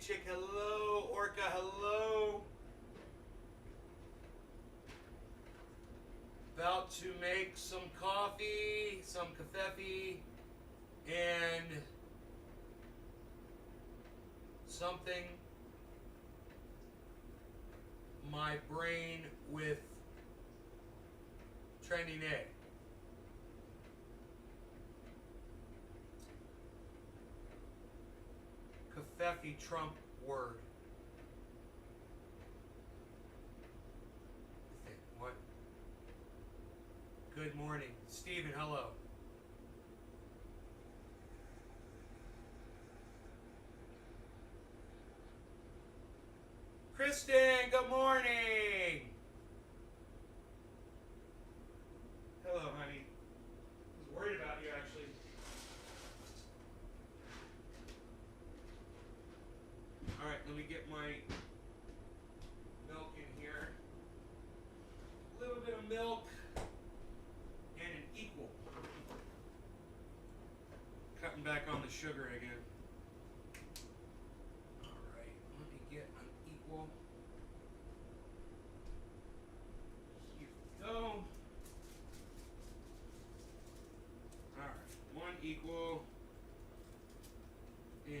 Chick, hello. Orca, hello. About to make some coffee, some kafefe, and something my brain with trending egg. Kafefe Trump word. What? Good morning. Stephen, hello. Kristen, good morning. Hello, honey. I was worried about you, actually. All right, let me get my milk in here. A little bit of milk and an equal. Cutting back on the sugar again. All right, let me get an equal. Here we go. All right, one equal and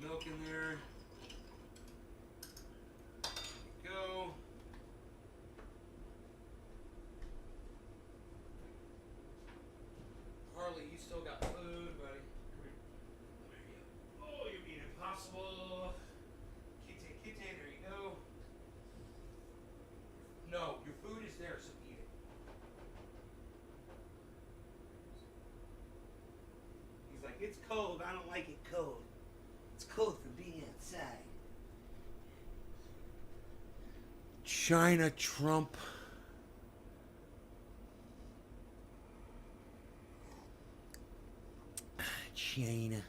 milk in there. There we go. Harley, you still got food, buddy. Come here. Oh, you're being impossible. Kitty, there you go. No, your food is there, so eat it. He's like, it's cold. I don't like it cold. It's cold for being outside. China Trump. China.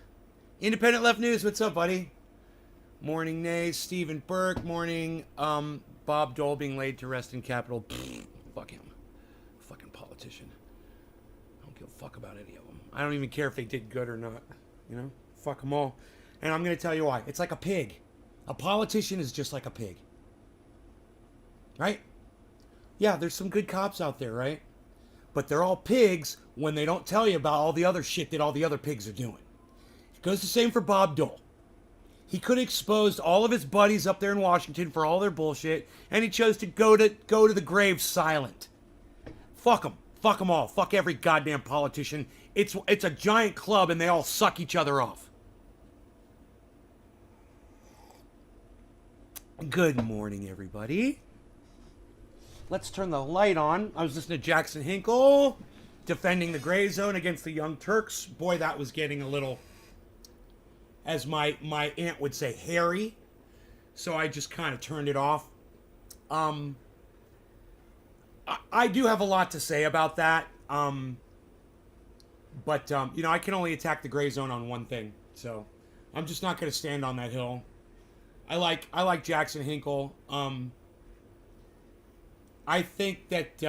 Independent Left News, what's up, buddy? Morning, Nays. Stephen Burke. Morning, Bob Dole being laid to rest in Capitol. Fuck him. Fucking politician. I don't give a fuck about any of them. I don't even care if they did good or not. You know? Fuck them all. And I'm going to tell you why. It's like a pig. A politician is just like a pig. Right? Yeah, there's some good cops out there, right? But they're all pigs when they don't tell you about all the other shit that all the other pigs are doing. It goes the same for Bob Dole. He could have exposed all of his buddies up there in Washington for all their bullshit, and he chose to go to the grave silent. Fuck them. Fuck them all. Fuck every goddamn politician. It's a giant club, and they all suck each other off. Good morning, everybody. Let's turn the light on. I was listening to Jackson Hinkle defending the gray zone against the Young Turks. Boy, that was getting a little, as my aunt would say, hairy. So I just kind of turned it off. I do have a lot to say about that. But you know, I can only attack the gray zone on one thing. So I'm just not going to stand on that hill. I like Jackson Hinkle. I think that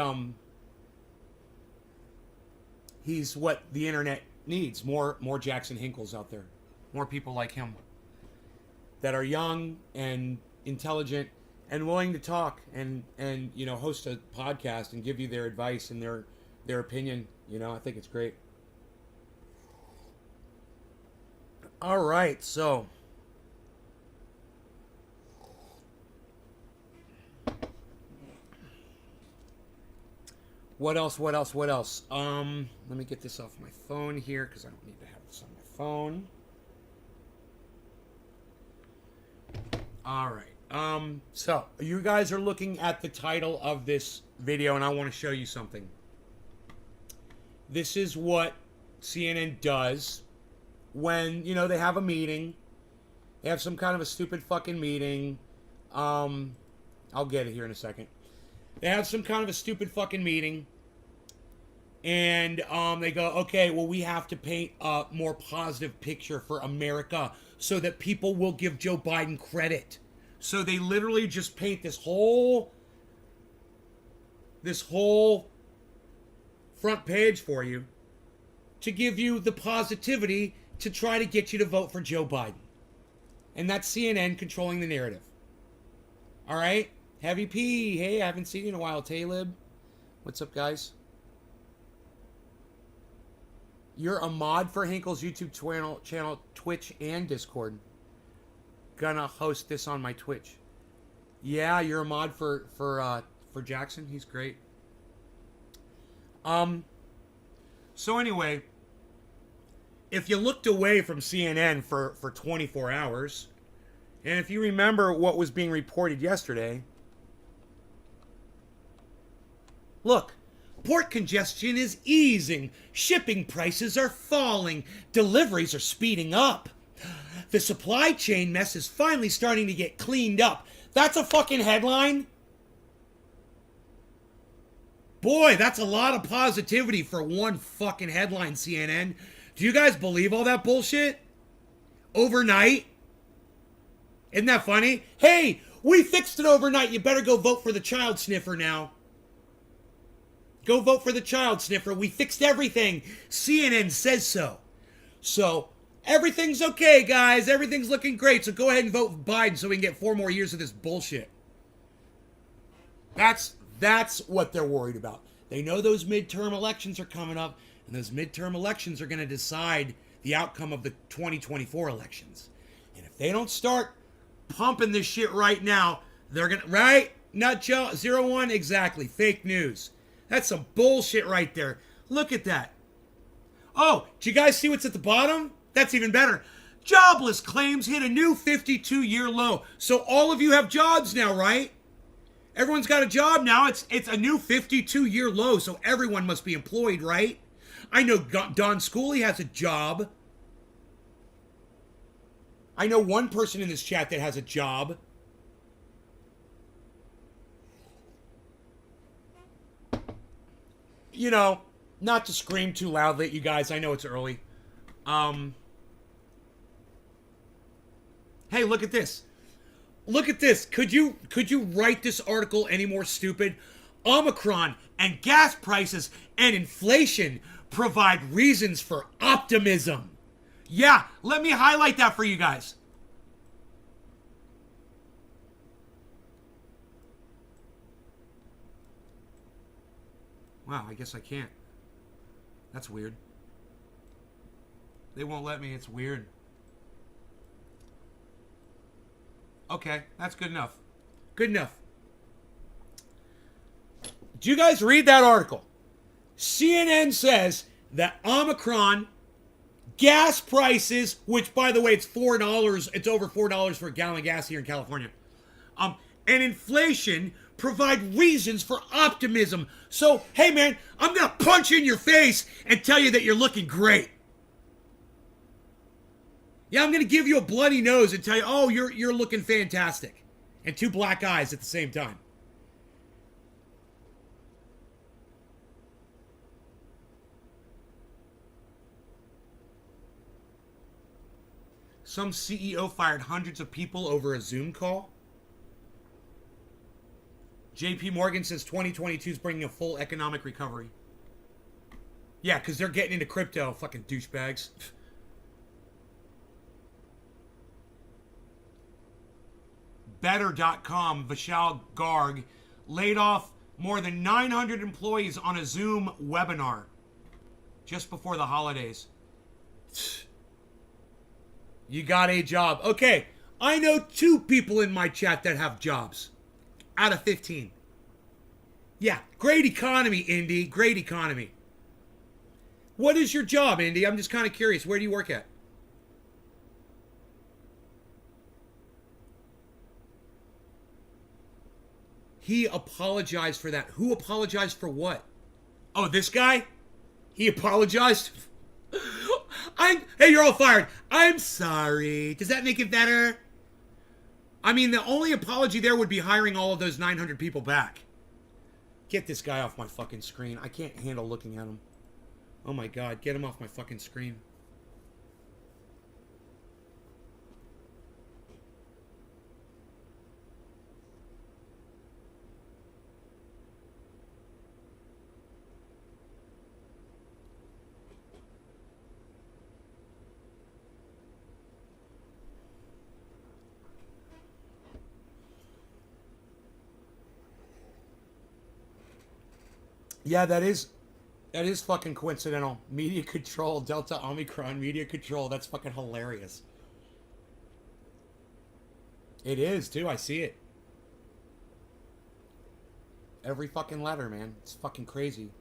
he's what the internet needs. More Jackson Hinkles out there. More people like him that are young and intelligent and willing to talk and you know, host a podcast and give you their advice and their opinion. You know, I think it's great. All right, so what else? Let me get this off my phone here because I don't need to have this on my phone. All right. So you guys are looking at the title of this video, and I want to show you something. This is what CNN does when, you know, they have a meeting. They have some kind of a stupid fucking meeting. I'll get it here in a second. They have some kind of a stupid fucking meeting. And they go, okay, well, we have to paint a more positive picture for America so that people will give Joe Biden credit. So they literally just paint this whole front page for you to give you the positivity to try to get you to vote for Joe Biden. And that's CNN controlling the narrative. All right? Heavy P. Hey, I haven't seen you in a while. Talib. What's up, guys? You're a mod for Hinkle's YouTube channel, Twitch, and Discord. Gonna host this on my Twitch. Yeah, you're a mod for Jackson. He's great. So anyway, if you looked away from CNN for 24 hours, and if you remember what was being reported yesterday, look, port congestion is easing, shipping prices are falling, deliveries are speeding up. The supply chain mess is finally starting to get cleaned up. That's a fucking headline? Boy, that's a lot of positivity for one fucking headline, CNN. Do you guys believe all that bullshit? Overnight? Isn't that funny? Hey, we fixed it overnight. You better go vote for the child sniffer now. Go vote for the child sniffer. We fixed everything. CNN says so. So, everything's okay, guys. Everything's looking great. So go ahead and vote for Biden so we can get 4 more years of this bullshit. That's what they're worried about. They know those midterm elections are coming up, and those midterm elections are going to decide the outcome of the 2024 elections. And if they don't start pumping this shit right now, they're going to, right? Nutshell, 01, exactly. Fake news. That's some bullshit right there. Look at that. Oh, did you guys see what's at the bottom? That's even better. Jobless claims hit a new 52-year low. So all of you have jobs now, right? Everyone's got a job now. It's a new 52-year low, so everyone must be employed, right? I know Don Schooley has a job. I know one person in this chat that has a job. You know, not to scream too loudly at you guys. I know it's early. Hey, look at this. Look at this. Could you write this article any more stupid? Omicron and gas prices and inflation provide reasons for optimism. Yeah, let me highlight that for you guys. Wow, I guess I can't. That's weird. They won't let me. It's weird. Okay, that's good enough. Good enough. Do you guys read that article? CNN says that Omicron, gas prices, which by the way, it's $4, it's over $4 for a gallon of gas here in California, and inflation provide reasons for optimism. So, hey man, I'm gonna punch you in your face and tell you that you're looking great. Yeah, I'm going to give you a bloody nose and tell you, oh, you're looking fantastic. And 2 black eyes at the same time. Some CEO fired hundreds of people over a Zoom call. JP Morgan says 2022 is bringing a full economic recovery. Yeah, because they're getting into crypto, fucking douchebags. Better.com, Vishal Garg, laid off more than 900 employees on a Zoom webinar just before the holidays. You got a job. Okay, I know 2 people in my chat that have jobs out of 15. Yeah, great economy, Indy. Great economy. What is your job, Indy? I'm just kind of curious. Where do you work at? He apologized for that. Who apologized for what? Oh, this guy? He apologized? Hey, you're all fired. I'm sorry. Does that make it better? I mean, the only apology there would be hiring all of those 900 people back. Get this guy off my fucking screen. I can't handle looking at him. Oh my God, get him off my fucking screen. Yeah, that is fucking coincidental. Media control, Delta Omicron, media control. That's fucking hilarious. It is too. I see it. Every fucking letter, man. It's fucking crazy.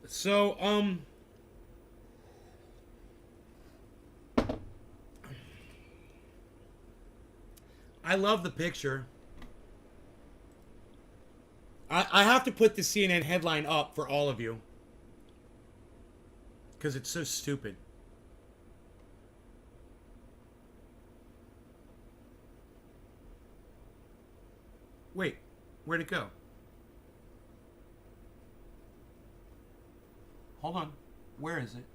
So, I love the picture. I have to put the CNN headline up for all of you. Because it's so stupid. Wait, where'd it go? Hold on. Where is it?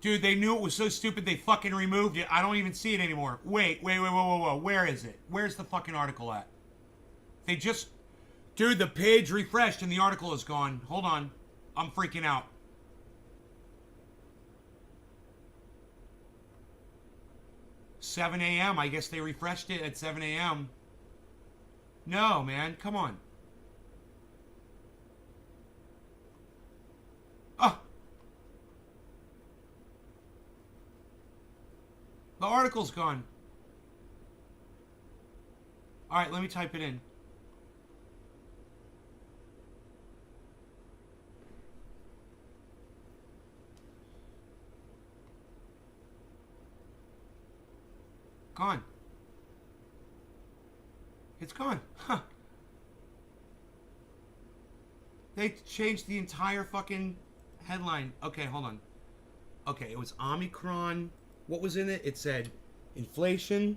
Dude, they knew it was so stupid they fucking removed it. I don't even see it anymore. Wait, whoa. Where is it? Where's the fucking article at? They just... Dude, the page refreshed and the article is gone. Hold on. I'm freaking out. $7 a.m. I guess they refreshed it at 7 a.m. No, man. Come on. Oh. The article's gone. Alright, let me type it in. Gone. It's gone. Huh. They changed the entire fucking headline. Okay, hold on. Okay, it was Omicron. What was in it? It said inflation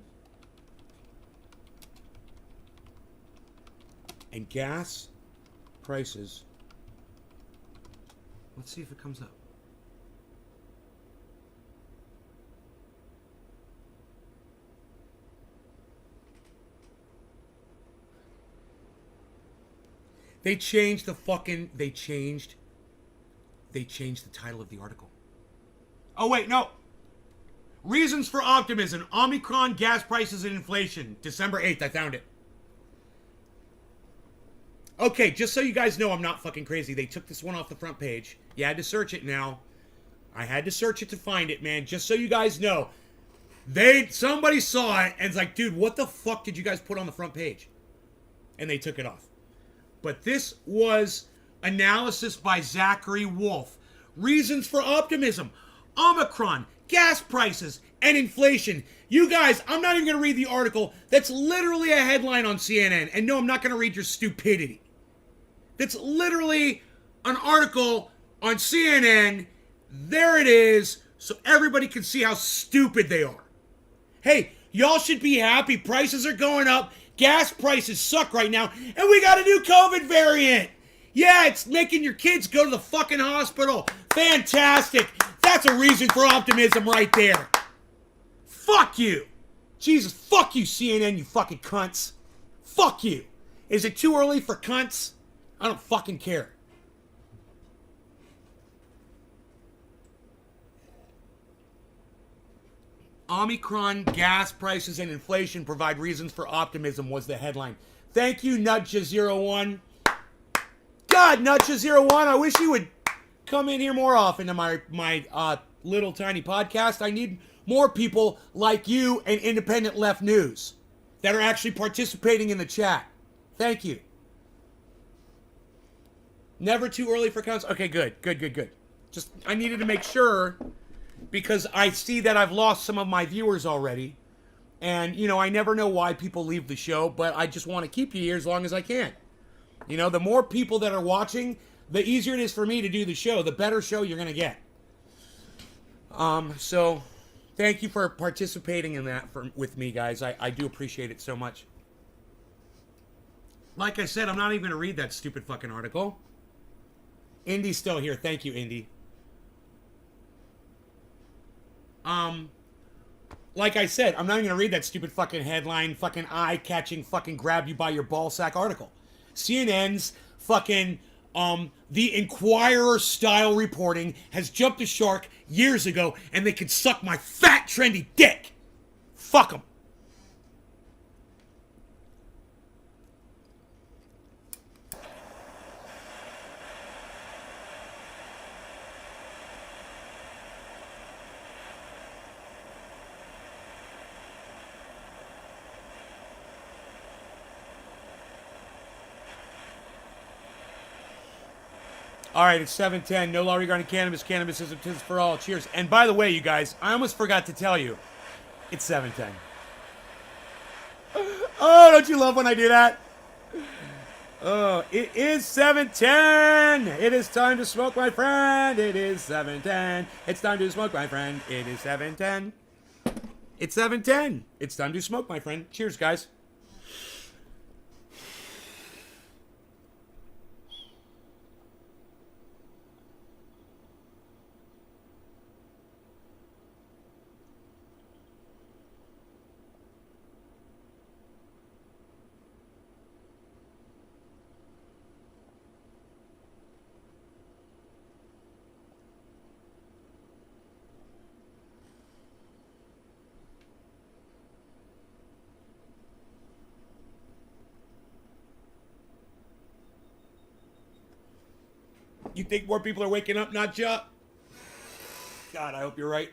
and gas prices. Let's see if it comes up. They changed the title of the article. Oh, wait, no. Reasons for optimism. Omicron, gas prices, and inflation. December 8th, I found it. Okay, just so you guys know I'm not fucking crazy. They took this one off the front page. You had to search it now. I had to search it to find it, man. Just so you guys know. Somebody saw it and it's like, dude, what the fuck did you guys put on the front page? And they took it off. But this was analysis by Zachary Wolf. Reasons for optimism. Omicron, gas prices, and inflation. You guys, I'm not even going to read the article. That's literally a headline on CNN. And no, I'm not going to read your stupidity. That's literally an article on CNN. There it is, so everybody can see how stupid they are. Hey, y'all should be happy. Prices are going up. Gas prices suck right now, and we got a new COVID variant. Yeah, it's making your kids go to the fucking hospital. Fantastic. That's a reason for optimism right there. Fuck you. Jesus, fuck you, CNN, you fucking cunts. Fuck you. Is it too early for cunts? I don't fucking care. Omicron, gas prices, and inflation provide reasons for optimism was the headline. Thank you, Nutja01. God, Nutja01, I wish you would come in here more often to my little tiny podcast. I need more people like you and Independent Left News that are actually participating in the chat. Thank you. Never too early for counts. Okay, good. Just, I needed to make sure because I see that I've lost some of my viewers already. And, you know, I never know why people leave the show, but I just want to keep you here as long as I can. You know, the more people that are watching, the easier it is for me to do the show, the better show you're going to get. So, thank you for participating in that with me, guys. I do appreciate it so much. Like I said, I'm not even going to read that stupid fucking article. Indy's still here. Thank you, Indy. Like I said, I'm not even going to read that stupid fucking headline, fucking eye-catching, fucking grab you by your ballsack article. CNN's fucking The Inquirer style reporting has jumped the shark years ago, and they can suck my fat, trendy dick. Fuck them. All right, it's 7:10. No law regarding cannabis. Cannabis is a tis for all. Cheers. And by the way, you guys, I almost forgot to tell you, it's 7:10. Oh, don't you love when I do that? Oh, it is 7:10. It is time to smoke, my friend. It is 7:10. It's time to smoke, my friend. It is 7:10. It's 7:10. It's time to smoke, my friend. Cheers, guys. You think more people are waking up, not ya? God, I hope you're right.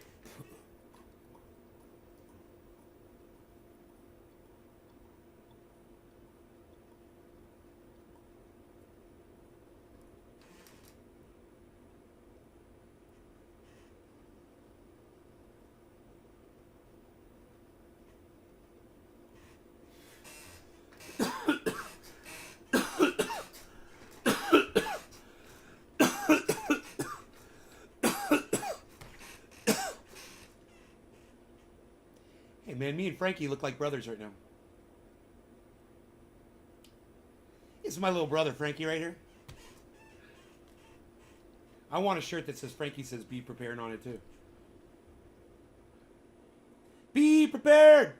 Hey, man, me and Frankie look like brothers right now. This is my little brother, Frankie, right here. I want a shirt that says Frankie says be prepared on it, too. Be prepared!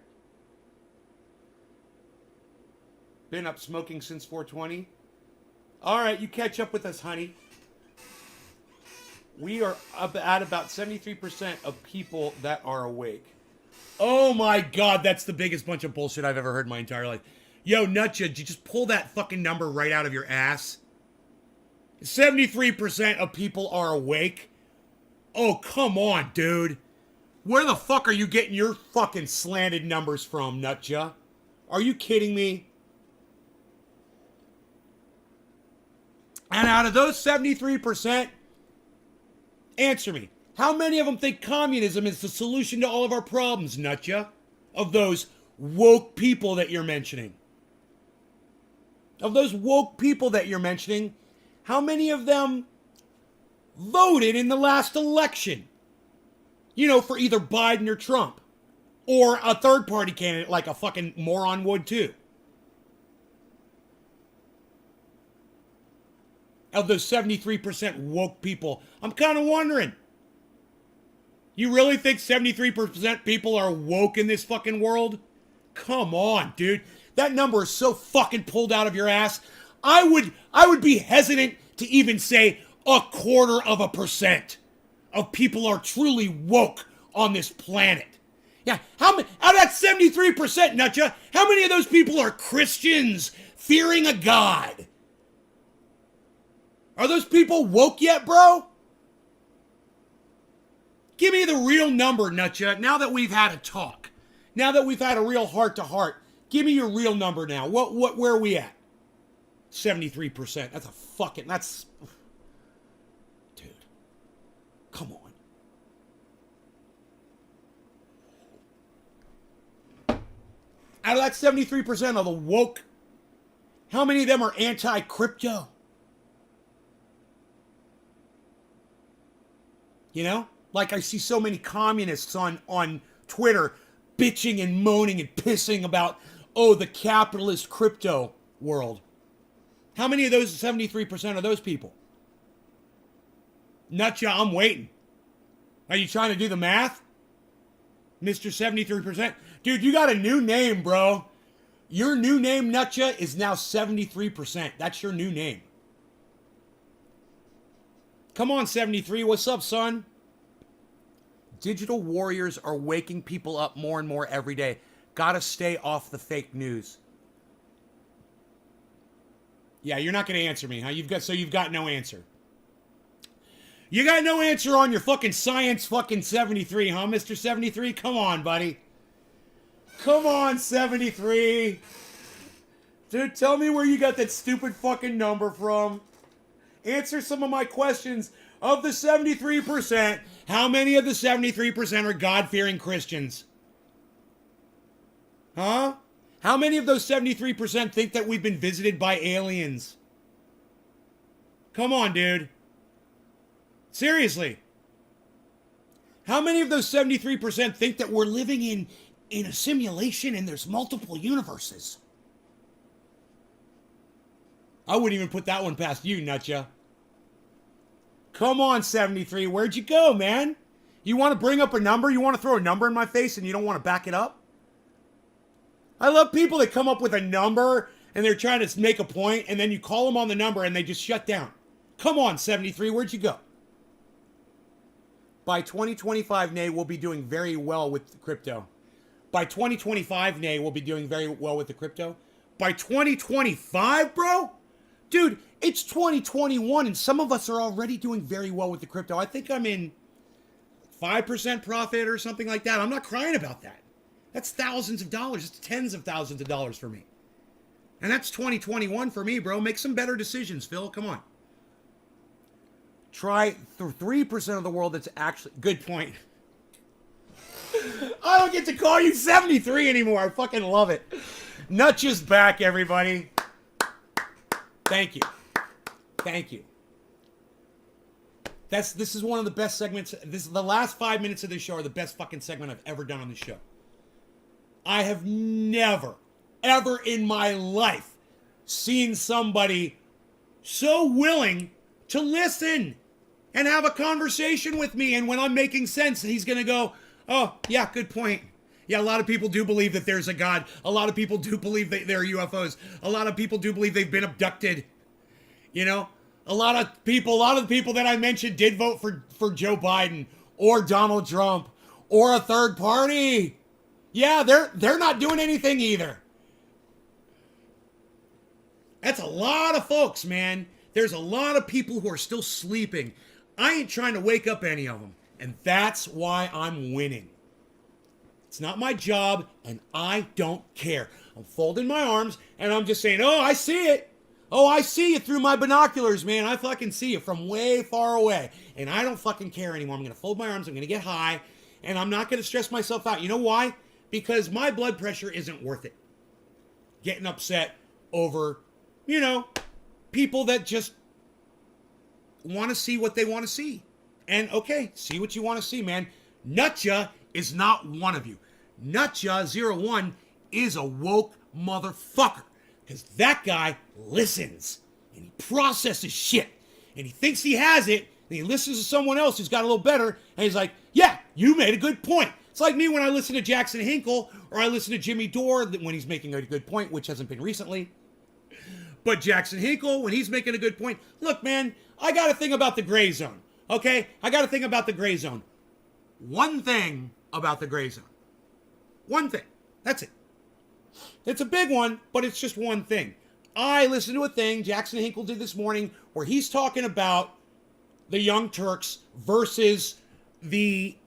Been up smoking since 420. All right, you catch up with us, honey. We are up at about 73% of people that are awake. Oh my God, that's the biggest bunch of bullshit I've ever heard in my entire life. Yo, Nutcha, did you just pull that fucking number right out of your ass? 73% of people are awake? Oh, come on, dude. Where the fuck are you getting your fucking slanted numbers from, Nutcha? Are you kidding me? And out of those 73%, answer me. How many of them think communism is the solution to all of our problems, Nutcha? Of those woke people that you're mentioning. Of those woke people that you're mentioning, how many of them voted in the last election? You know, for either Biden or Trump. Or a third party candidate like a fucking moron would too. Of those 73% woke people, I'm kind of wondering. You really think 73% people are woke in this fucking world? Come on, dude. That number is so fucking pulled out of your ass. I would be hesitant to even say 0.25% of people are truly woke on this planet. Yeah, how many out of that 73%, Nutcha, how many of those people are Christians fearing a God? Are those people woke yet, bro? Give me the real number, Nutcha, now that we've had a talk. Now that we've had a real heart-to-heart. Give me your real number now. Where are we at? 73%. That's... Dude. Come on. Out of that 73% of the woke, how many of them are anti-crypto? You know? Like I see so many communists on Twitter bitching and moaning and pissing about, oh, the capitalist crypto world. How many of those 73% are those people? Nutcha, I'm waiting. Are you trying to do the math? Mr. 73%? Dude, you got a new name, bro. Your new name, Nutcha, is now 73%. That's your new name. Come on, 73. What's up, son? Digital warriors are waking people up more and more every day. Gotta stay off the fake news. Yeah, you're not gonna answer me, huh? You've got no answer. You got no answer on your fucking science fucking 73, huh, Mr. 73? Come on, buddy. Come on, 73. Dude, tell me where you got that stupid fucking number from. Answer some of my questions. Of the 73%, how many of the 73% are God-fearing Christians? Huh? How many of those 73% think that we've been visited by aliens? Come on, dude. Seriously. How many of those 73% think that we're living in a simulation and there's multiple universes? I wouldn't even put that one past you, nutja. Come on, 73. Where'd you go, man? You want to bring up a number? You want to throw a number in my face and you don't want to back it up? I love people that come up with a number and they're trying to make a point and then you call them on the number and they just shut down. Come on, 73. Where'd you go? By 2025, Nay, we'll be doing very well with crypto. By 2025, Nay, we'll be doing very well with the crypto. By 2025, bro? Dude, it's 2021 and some of us are already doing very well with the crypto. I think I'm in 5% profit or something like that. I'm not crying about that. That's thousands of dollars. It's tens of thousands of dollars for me. And that's 2021 for me, bro. Make some better decisions, Phil. Come on. Try 3% of the world that's actually... Good point. I don't get to call you 73 anymore. I fucking love it. Nutja's back, everybody. Thank you. Thank you. This is one of the best segments. This is the last 5 minutes of this show are the best fucking segment I've ever done on this show. I have never, ever in my life seen somebody so willing to listen and have a conversation with me. And when I'm making sense, he's going to go, oh, yeah, good point. Yeah, a lot of people do believe that there's a God. A lot of people do believe that there are UFOs. A lot of people do believe they've been abducted. You know, a lot of the people that I mentioned did vote for Joe Biden or Donald Trump or a third party. Yeah, they're not doing anything either. That's a lot of folks, man. There's a lot of people who are still sleeping. I ain't trying to wake up any of them. And that's why I'm winning. It's not my job, and I don't care. I'm folding my arms, and I'm just saying, oh, I see it. Oh, I see you through my binoculars, man. I fucking see you from way far away. And I don't fucking care anymore. I'm going to fold my arms. I'm going to get high, and I'm not going to stress myself out. You know why? Because my blood pressure isn't worth it. Getting upset over, you know, people that just want to see what they want to see. And, okay, see what you want to see, man. Nutja is not one of you. Nutja01 is a woke motherfucker. Because that guy listens. And he processes shit. And he thinks he has it. And he listens to someone else who's got a little better. And he's like, yeah, you made a good point. It's like me when I listen to Jackson Hinkle. Or I listen to Jimmy Dore when he's making a good point. Which hasn't been recently. But Jackson Hinkle, when he's making a good point. Look, man, I got a thing about the gray zone. Okay? I got a thing about the gray zone. One thing about the gray zone. One thing. That's it. It's a big one, but it's just one thing. I listened to a thing Jackson Hinkle did this morning where he's talking about the Young Turks versus the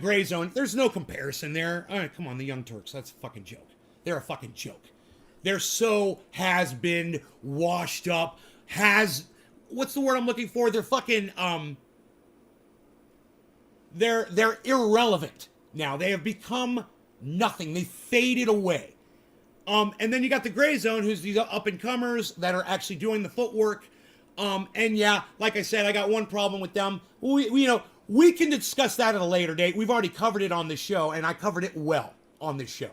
gray zone. There's no comparison there. All right, come on, the Young Turks. That's a fucking joke. They're a fucking joke. They're so has been washed up. What's the word I'm looking for? They're fucking they're irrelevant now. They have become nothing. They faded away. And then you got the gray zone, who's these up-and-comers that are actually doing the footwork. And yeah, like I said, I got one problem with them. We can discuss that at a later date. We've already covered it on this show, and I covered it well on this show.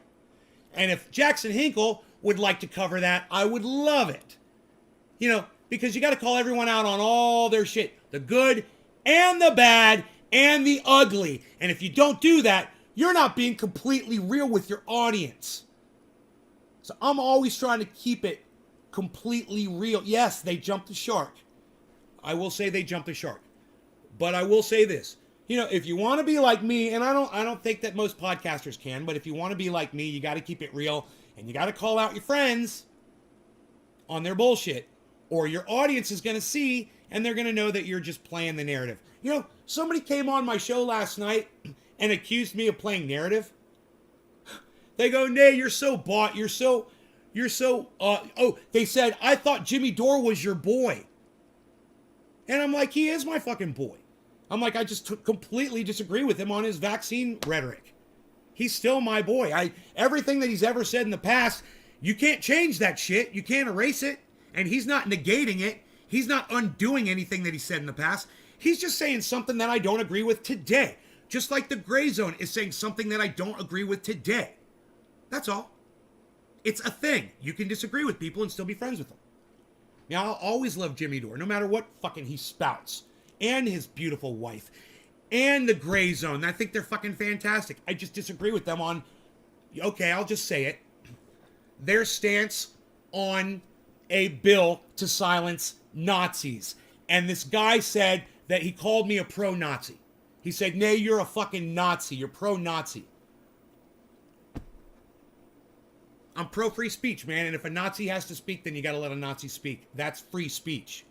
And if Jackson Hinkle would like to cover that, I would love it. Because you got to call everyone out on all their shit. The good and the bad and the ugly. And if you don't do that, you're not being completely real with your audience. So I'm always trying to keep it completely real. Yes, they jumped the shark. I will say they jumped the shark. But I will say this. If you want to be like me, and I don't think that most podcasters can, but if you want to be like me, you got to keep it real and you got to call out your friends on their bullshit, or your audience is going to see and they're going to know that you're just playing the narrative. Somebody came on my show last night and accused me of playing narrative. They go, "Nay, you're so bought. They said, I thought Jimmy Dore was your boy." And I'm like, he is my fucking boy. I'm like, I just completely disagree with him on his vaccine rhetoric. He's still my boy. Everything that he's ever said in the past, you can't change that shit. You can't erase it. And he's not negating it. He's not undoing anything that he said in the past. He's just saying something that I don't agree with today. Just like the gray zone is saying something that I don't agree with today. That's all. It's a thing. You can disagree with people and still be friends with them. Now, I'll always love Jimmy Dore, no matter what fucking he spouts. And his beautiful wife. And the gray zone. I think they're fucking fantastic. I just disagree with them on, okay, I'll just say it, their stance on a bill to silence Nazis. And this guy said that he called me a pro-Nazi. He said, "Nay, you're a fucking Nazi. You're pro-Nazi." I'm pro-free speech, man. And if a Nazi has to speak, then you got to let a Nazi speak. That's free speech.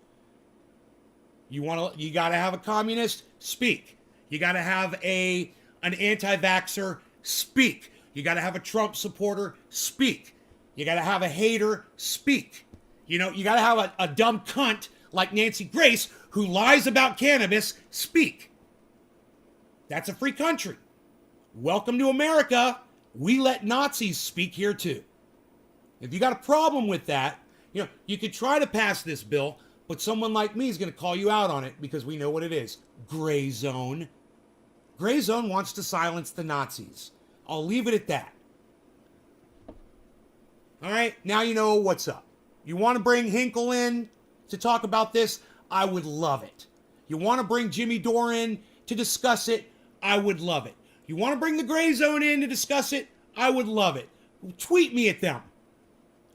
You got to have a communist? Speak. You got to have an anti-vaxxer? Speak. You got to have a Trump supporter? Speak. You got to have a hater? Speak. You got to have a dumb cunt like Nancy Grace who lies about cannabis? Speak. That's a free country. Welcome to America. We let Nazis speak here too. If you got a problem with that, you could try to pass this bill, but someone like me is going to call you out on it because we know what it is. Gray zone. Gray zone wants to silence the Nazis. I'll leave it at that. All right, now you know what's up. You want to bring Hinkle in to talk about this? I would love it. You want to bring Jimmy Dore in to discuss it? I would love it. You want to bring the Gray Zone in to discuss it? I would love it. Tweet me at them.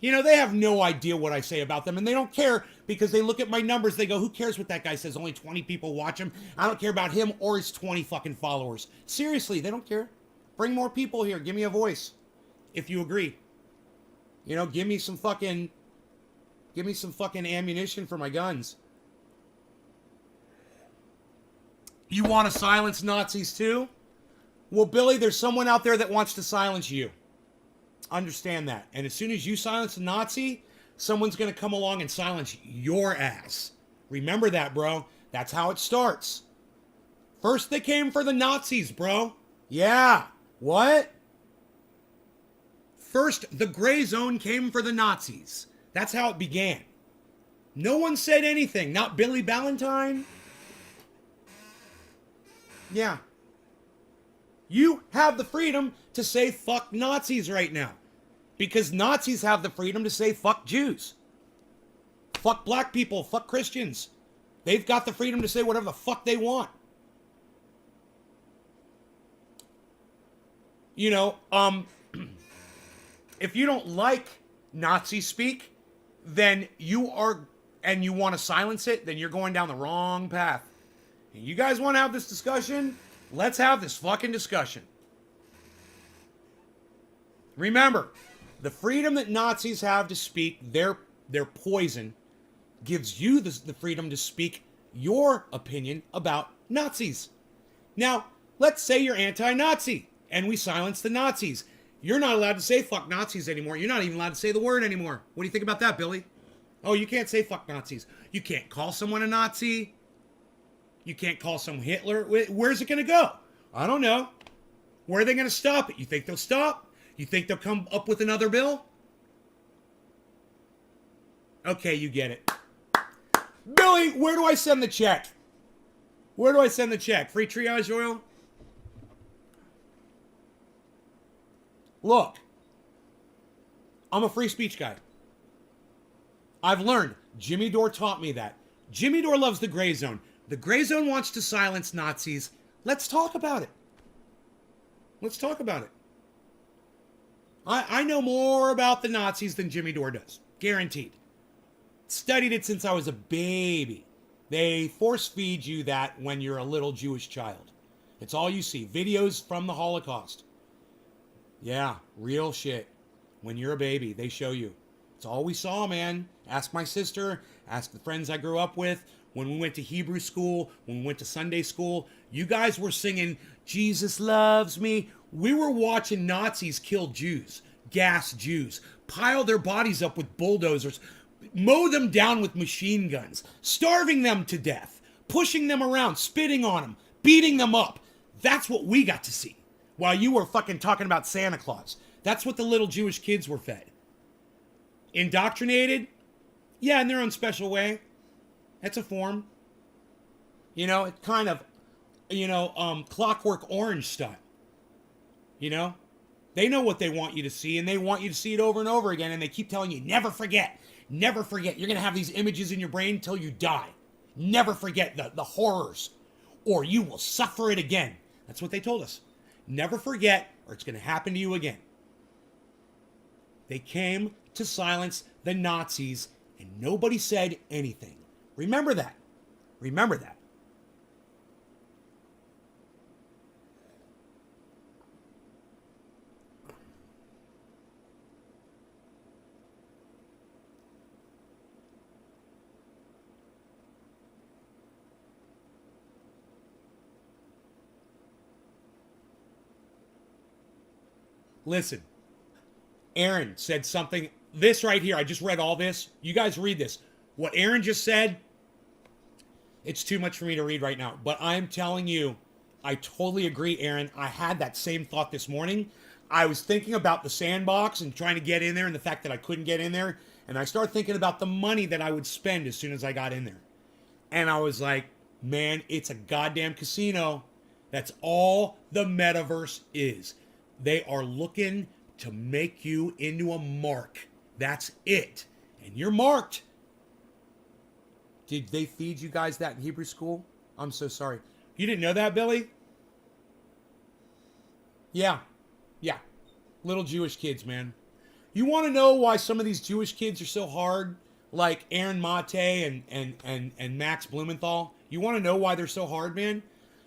They have no idea what I say about them, and they don't care because they look at my numbers. They go, who cares what that guy says? Only 20 people watch him. I don't care about him or his 20 fucking followers. Seriously, they don't care. Bring more people here. Give me a voice if you agree. Give me some fucking ammunition for my guns. You want to silence Nazis too? Well, Billy, there's someone out there that wants to silence you. Understand that. And as soon as you silence a Nazi, someone's going to come along and silence your ass. Remember that, bro. That's how it starts. First they came for the Nazis, bro. Yeah. What? First, the Gray Zone came for the Nazis. That's how it began. No one said anything. Not Billy Ballantyne. Yeah. You have the freedom to say fuck Nazis right now. Because Nazis have the freedom to say fuck Jews. Fuck black people. Fuck Christians. They've got the freedom to say whatever the fuck they want. If you don't like Nazi speak, then you want to silence it, then you're going down the wrong path. And you guys want to have this discussion? Let's have this fucking discussion. Remember, the freedom that Nazis have to speak their poison gives you the freedom to speak your opinion about Nazis. Now, let's say you're anti-Nazi and we silence the Nazis. You're not allowed to say fuck Nazis anymore. You're not even allowed to say the word anymore. What do you think about that, Billy? Oh, you can't say fuck Nazis. You can't call someone a Nazi. You can't call someone Hitler. Where's it going to go? I don't know. Where are they going to stop it? You think they'll stop? You think they'll come up with another bill? Okay, you get it. Billy, where do I send the check? Where do I send the check? Free triage oil? Look, I'm a free speech guy. I've learned. Jimmy Dore taught me that. Jimmy Dore loves the Gray Zone. The Gray Zone wants to silence Nazis. Let's talk about it. Let's talk about it. I know more about the Nazis than Jimmy Dore does. Guaranteed. Studied it since I was a baby. They force feed you that when you're a little Jewish child. It's all you see. Videos from the Holocaust. Yeah, real shit. When you're a baby, they show you. It's all we saw, man. Ask my sister. Ask the friends I grew up with. When we went to Hebrew school, when we went to Sunday school, you guys were singing, Jesus loves me. We were watching Nazis kill Jews, gas Jews, pile their bodies up with bulldozers, mow them down with machine guns, starving them to death, pushing them around, spitting on them, beating them up. That's what we got to see while you were fucking talking about Santa Claus. That's what the little Jewish kids were fed. Indoctrinated? Yeah, in their own special way. That's a form. You know, it's kind of, Clockwork Orange style. You know? They know what they want you to see, and they want you to see it over and over again, and they keep telling you, never forget. Never forget. You're going to have these images in your brain until you die. Never forget the horrors, or you will suffer it again. That's what they told us. Never forget, or it's going to happen to you again. They came to silence the Nazis, and nobody said anything. Remember that. Remember that. Listen, Aaron said something. This right here, I just read all this. You guys read this. What Aaron just said, it's too much for me to read right now. But I'm telling you, I totally agree, Aaron. I had that same thought this morning. I was thinking about the sandbox and trying to get in there and the fact that I couldn't get in there. And I started thinking about the money that I would spend as soon as I got in there. And I was like, man, it's a goddamn casino. That's all the metaverse is. They are looking to make you into a mark. That's it. And you're marked. Did they feed you guys that in Hebrew school? I'm so sorry. You didn't know that, Billy? Yeah. Yeah. Little Jewish kids, man. You want to know why some of these Jewish kids are so hard? Like Aaron Mate and Max Blumenthal? You want to know why they're so hard, man?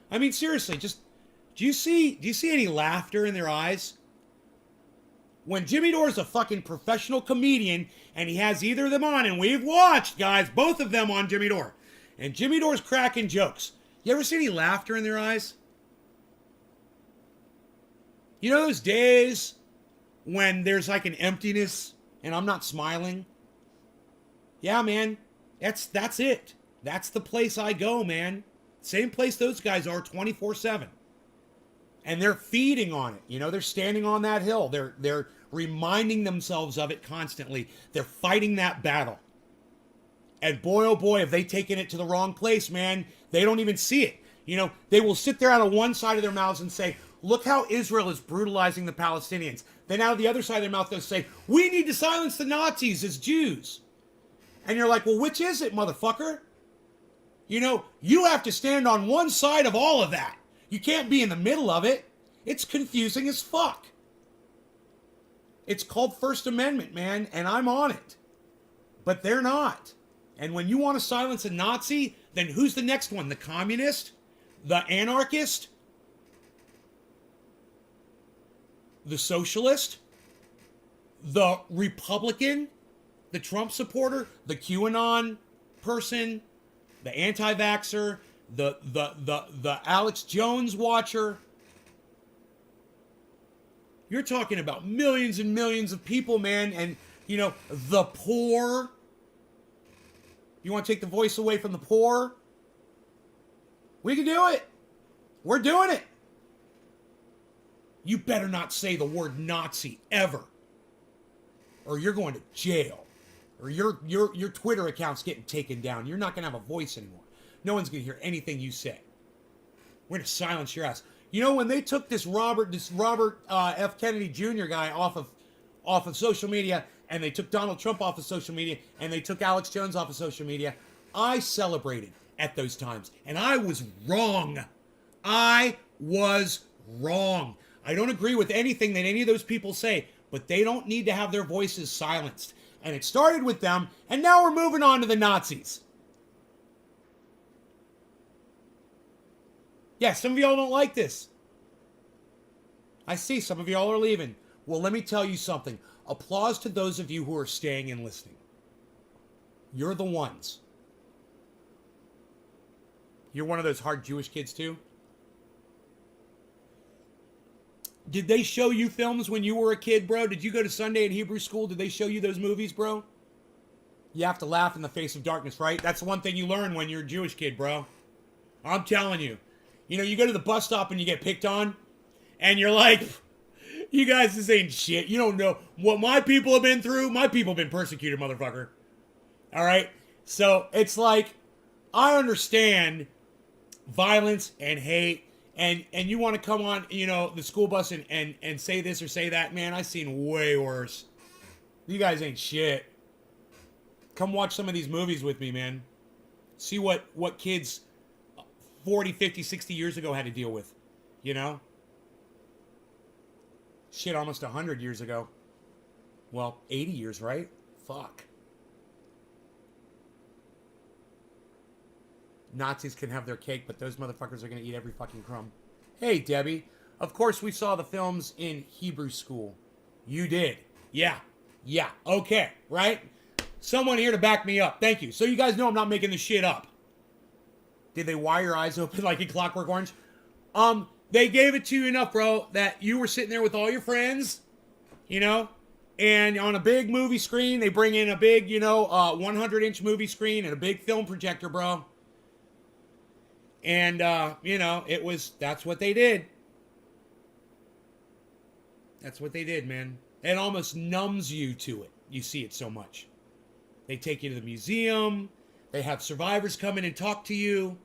I mean, seriously, just do you see any laughter in their eyes? When Jimmy Dore's a fucking professional comedian and he has either of them on, and we've watched, guys, both of them on Jimmy Dore, and Jimmy Dore's cracking jokes. You ever see any laughter in their eyes? You know those days when there's like an emptiness and I'm not smiling? Yeah, man, that's it. That's the place I go, man. Same place those guys are 24/7. And they're feeding on it. You know, they're standing on that hill. They're reminding themselves of it constantly. They're fighting that battle. And boy, oh boy, have they taken it to the wrong place, man. They don't even see it. You know, they will sit there out of one side of their mouths and say, look how Israel is brutalizing the Palestinians. Then out of the other side of their mouth, they'll say, we need to silence the Nazis as Jews. And you're like, well, which is it, motherfucker? You know, you have to stand on one side of all of that. You can't be in the middle of it. It's confusing as fuck. It's called First Amendment, man, and I'm on it. But they're not. And when you want to silence a Nazi, then who's the next one? The communist? The anarchist? The socialist? The Republican? The Trump supporter? The QAnon person? The anti-vaxxer? The Alex Jones watcher? You're talking about millions and millions of people, man, and, you know, the poor. You want to take the voice away from the poor? We can do it. We're doing it. You better not say the word Nazi ever, or you're going to jail, or your Twitter account's getting taken down. You're not going to have a voice anymore. No one's going to hear anything you say. We're going to silence your ass. You know, when they took this Robert F. Kennedy Jr. guy off of social media, and they took Donald Trump off of social media, and they took Alex Jones off of social media, I celebrated at those times. And I was wrong. I was wrong. I don't agree with anything that any of those people say, but they don't need to have their voices silenced. And it started with them, and now we're moving on to the Nazis. Yeah, some of y'all don't like this. I see some of y'all are leaving. Well, let me tell you something. Applause to those of you who are staying and listening. You're the ones. You're one of those hard Jewish kids too? Did they show you films when you were a kid, bro? Did you go to Sunday at Hebrew school? Did they show you those movies, bro? You have to laugh in the face of darkness, right? That's one thing you learn when you're a Jewish kid, bro. I'm telling you. You know, you go to the bus stop and you get picked on, and you're like, you guys, this ain't shit. You don't know what my people have been through. My people have been persecuted, motherfucker. All right? So it's like, I understand violence and hate, and you want to come on, you know, the school bus and say this or say that. Man, I've seen way worse. You guys ain't shit. Come watch some of these movies with me, man. See what kids 40, 50, 60 years ago had to deal with, you know? Shit, almost 100 years ago. Well, 80 years, right? Fuck. Nazis can have their cake, but those motherfuckers are going to eat every fucking crumb. Hey, Debbie. Of course we saw the films in Hebrew school. You did. Yeah. Yeah. Okay. Right? Someone here to back me up. Thank you. So you guys know I'm not making this shit up. Did they wire your eyes open like in Clockwork Orange? They gave it to you enough, bro, that you were sitting there with all your friends, you know, and on a big movie screen, they bring in a big, 100-inch movie screen and a big film projector, bro. And, that's what they did. That's what they did, man. It almost numbs you to it. You see it so much. They take you to the museum. They have survivors come in and talk to you.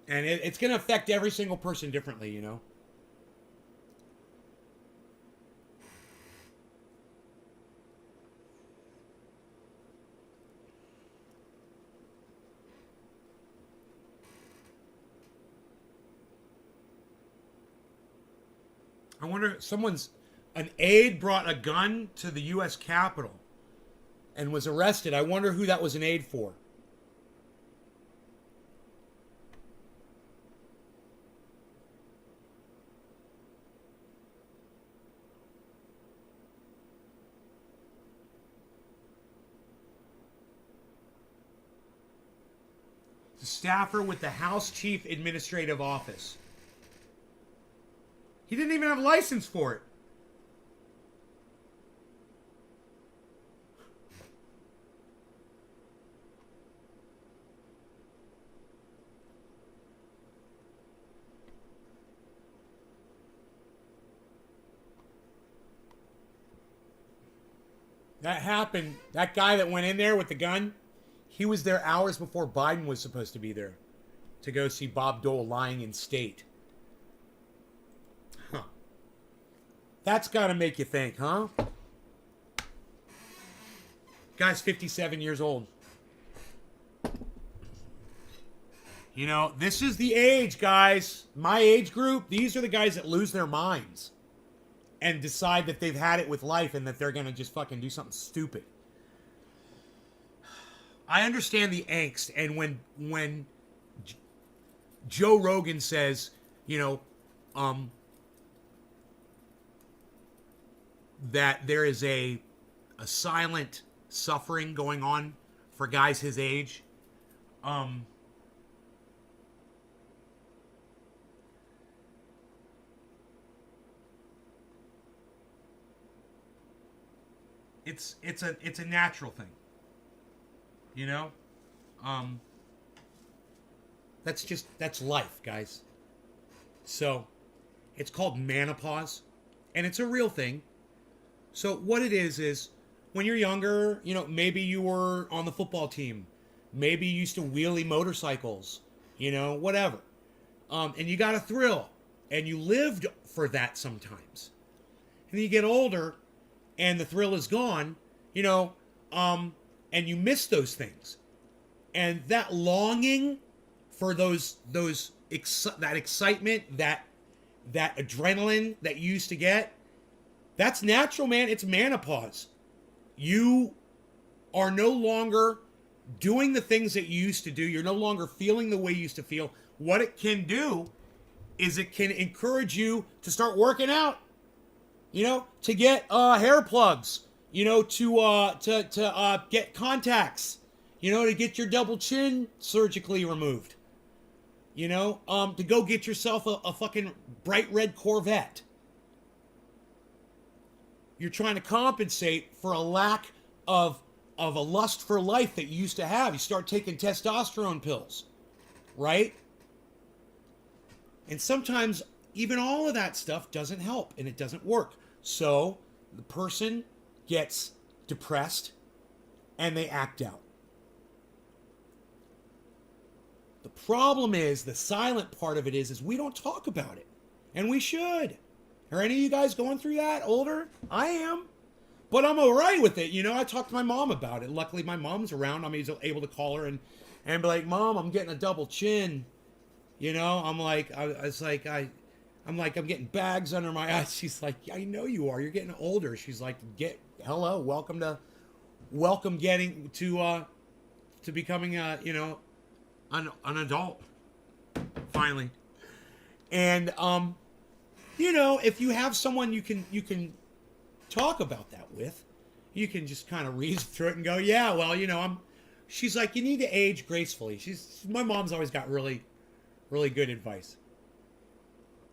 And it's going to affect every single person differently, you know. I wonder, an aide brought a gun to the U.S. Capitol and was arrested. I wonder who that was an aide for. The staffer with the House Chief Administrative Office. He didn't even have a license for it. That happened. That guy that went in there with the gun, he was there hours before Biden was supposed to be there to go see Bob Dole lying in state. Huh. That's got to make you think, huh? Guy's 57 years old. You know, this is the age, guys. My age group, these are the guys that lose their minds and decide that they've had it with life and that they're going to just fucking do something stupid. I understand the angst, and when Joe Rogan says, that there is a silent suffering going on for guys his age, it's a natural thing. You know? That's life, guys. So, it's called menopause, and it's a real thing. So, what it is when you're younger, maybe you were on the football team. Maybe you used to wheelie motorcycles, whatever. And you got a thrill, and you lived for that sometimes. And then you get older, and the thrill is gone, and you miss those things, and that longing for that excitement, that adrenaline that you used to get, that's natural, man. It's menopause. You are no longer doing the things that you used to do. You're no longer feeling the way you used to feel. What it can do is it can encourage you to start working out. You know, to get hair plugs. You know, to get contacts. You know, to get your double chin surgically removed. You know, to go get yourself a fucking bright red Corvette. You're trying to compensate for a lack of a lust for life that you used to have. You start taking testosterone pills, right? And sometimes even all of that stuff doesn't help and it doesn't work. So the person gets depressed and they act out. The problem is, the silent part of it is we don't talk about it. And we should. Are any of you guys going through that? Older? I am. But I'm all right with it. You know, I talked to my mom about it. Luckily, my mom's around. I'm able to call her and be like, Mom, I'm getting a double chin. You know, I'm like, I'm getting bags under my eyes. She's like, I know you are. You're getting older. She's like, hello, welcome getting to becoming an adult, finally. And you know, if you have someone you can talk about that with, you can just kind of reason through it and go, yeah, well, you know, she's like, you need to age gracefully. My mom's always got really, really good advice.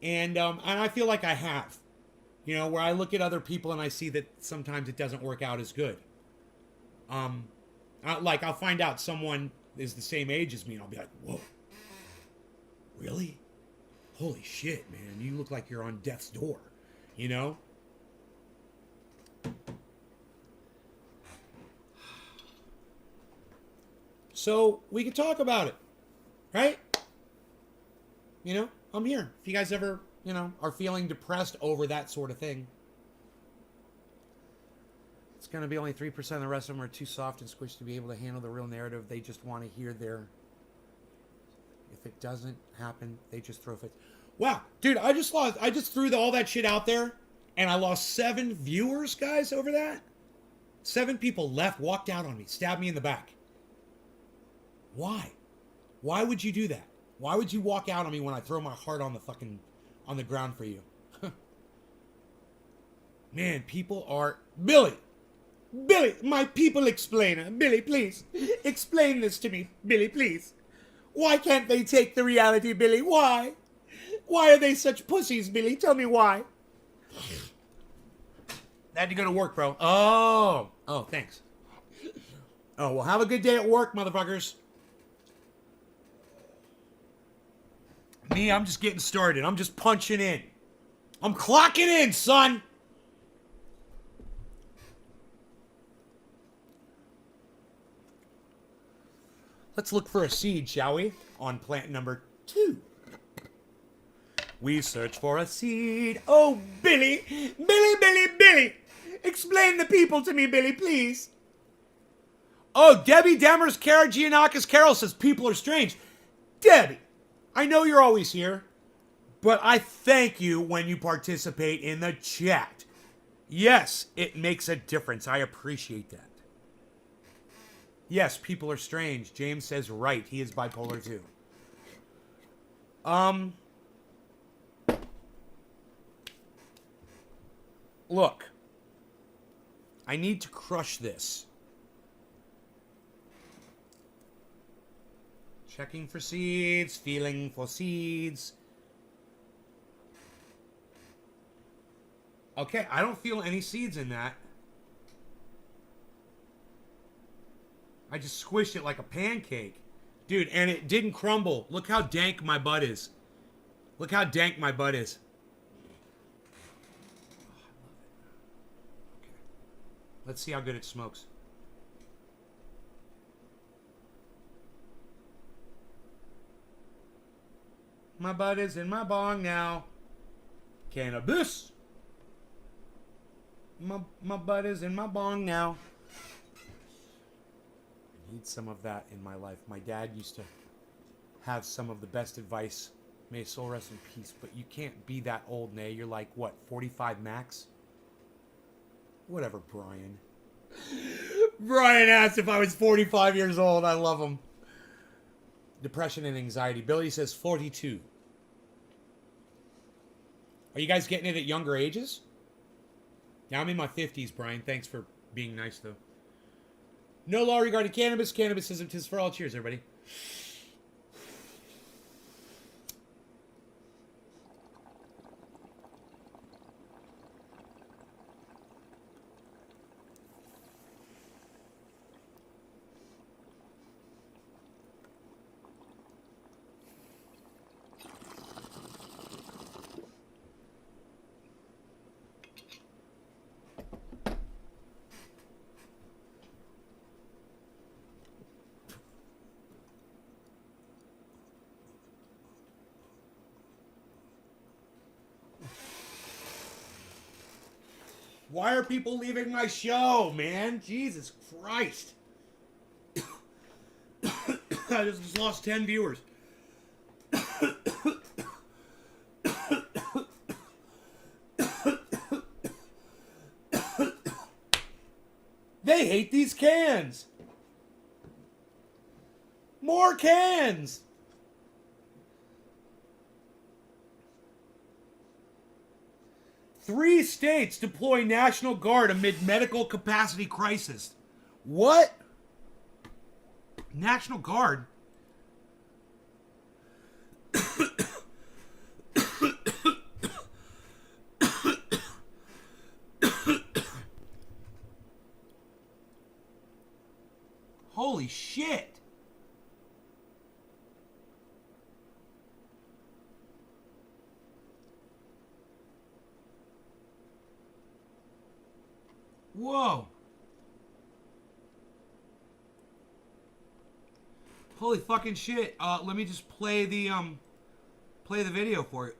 And I feel like I have, you know, where I look at other people and I see that sometimes it doesn't work out as good. I'll find out someone is the same age as me and I'll be like, whoa, really? Holy shit, man, you look like you're on death's door, you know? So we can talk about it, right? You know, I'm here. If you guys ever, you know, are feeling depressed over that sort of thing. It's going to be only 3%. The rest of them are too soft and squished to be able to handle the real narrative. They just want to hear their... If it doesn't happen, they just throw fits. Wow, dude, I just threw all that shit out there, and I lost 7 viewers, guys, over that. 7 people left, walked out on me, stabbed me in the back. Why? Why would you do that? Why would you walk out on me when I throw my heart on the ground for you? Man, people are... Billy, my people explainer. Billy, please, explain this to me. Billy, please. Why can't they take the reality, Billy? Why? Why are they such pussies, Billy? Tell me why. I had to go to work, bro. Oh, thanks. Oh, well, have a good day at work, motherfuckers. Me, I'm just getting started. I'm just punching in. I'm clocking in, son. Let's look for a seed, shall we? On plant number 2. We search for a seed. Oh, Billy. Billy. Explain the people to me, Billy, please. Oh, Debbie Demers Karagianakis Carol says people are strange. Debbie, I know you're always here, but I thank you when you participate in the chat. Yes, it makes a difference. I appreciate that. Yes, people are strange. James says right. He is bipolar too. Look. I need to crush this. Checking for seeds, feeling for seeds. Okay, I don't feel any seeds in that. I just squished it like a pancake. Dude, and it didn't crumble. Look how dank my butt is. Look how dank my butt is. Oh, I love it. Okay. Let's see how good it smokes. My butt is in my bong now. Cannabis. My butt is in my bong now. I need some of that in my life. My dad used to have some of the best advice. May his soul rest in peace. But you can't be that old, Nay. You're like, what, 45 max? Whatever, Brian. Brian asked if I was 45 years old. I love him. Depression and anxiety. Billy says 42. Are you guys getting it at younger ages? Yeah, I'm in my 50s, Brian. Thanks for being nice, though. No law regarding cannabis. Cannabis isn't tis for all. Cheers, everybody. Why are people leaving my show, man? Jesus Christ. I just lost 10 viewers. They hate these cans. More cans. Three states deploy National Guard amid medical capacity crisis. What? National Guard? Holy shit. Whoa. Holy fucking shit. Let me just play the video for you.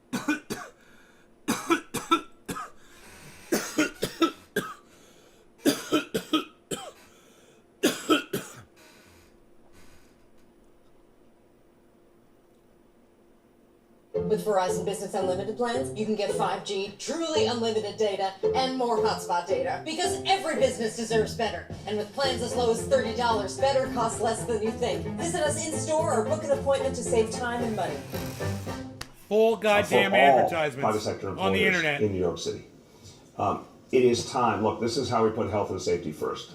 With Verizon Business Unlimited plans, you can get 5G, truly unlimited data, and more hotspot data. Because every business deserves better. And with plans as low as $30, better costs less than you think. Visit us in-store or book an appointment to save time and money. Full goddamn advertisements on the internet. In New York City. It is time. Look, this is how we put health and safety first.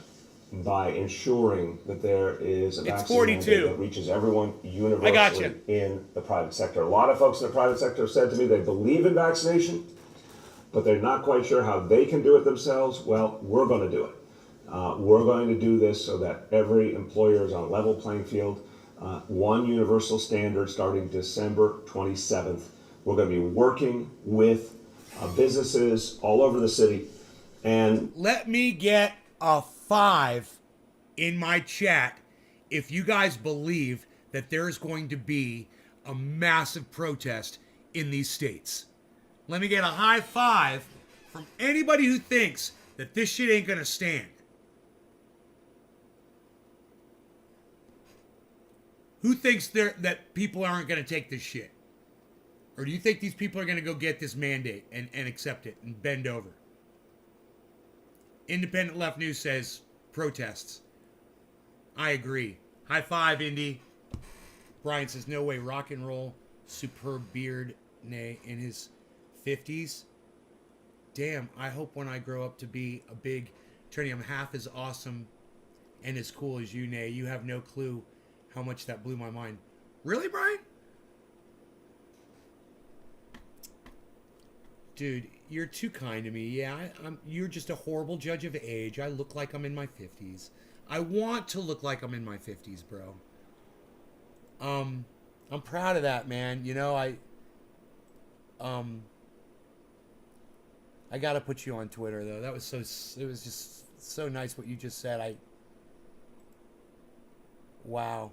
By ensuring that there is a vaccine mandate that reaches everyone universally in the private sector. A lot of folks in the private sector have said to me they believe in vaccination, but they're not quite sure how they can do it themselves. Well, we're going to do it. We're going to do this so that every employer is on a level playing field. One universal standard starting December 27th. We're going to be working with businesses all over the city. And let me get a 5 in my chat if you guys believe that there's going to be a massive protest in these states. Let me get a high 5 from anybody who thinks that this shit ain't gonna stand. Who thinks that people aren't gonna take this shit? Or do you think these people are gonna go get this mandate and accept it and bend over? Independent Left News says protests. I agree. High 5, Indy. Brian says, no way, rock and roll, superb beard, nay, in his 50s. Damn, I hope when I grow up to be a big attorney, I'm half as awesome and as cool as you, nay. You have no clue how much that blew my mind. Really, Brian? Dude, you're too kind to me. Yeah, you're just a horrible judge of age. I look like I'm in my 50s. I want to look like I'm in my 50s, bro. I'm proud of that, man. You know, I gotta put you on Twitter, though. That was it was just so nice what you just said. Wow.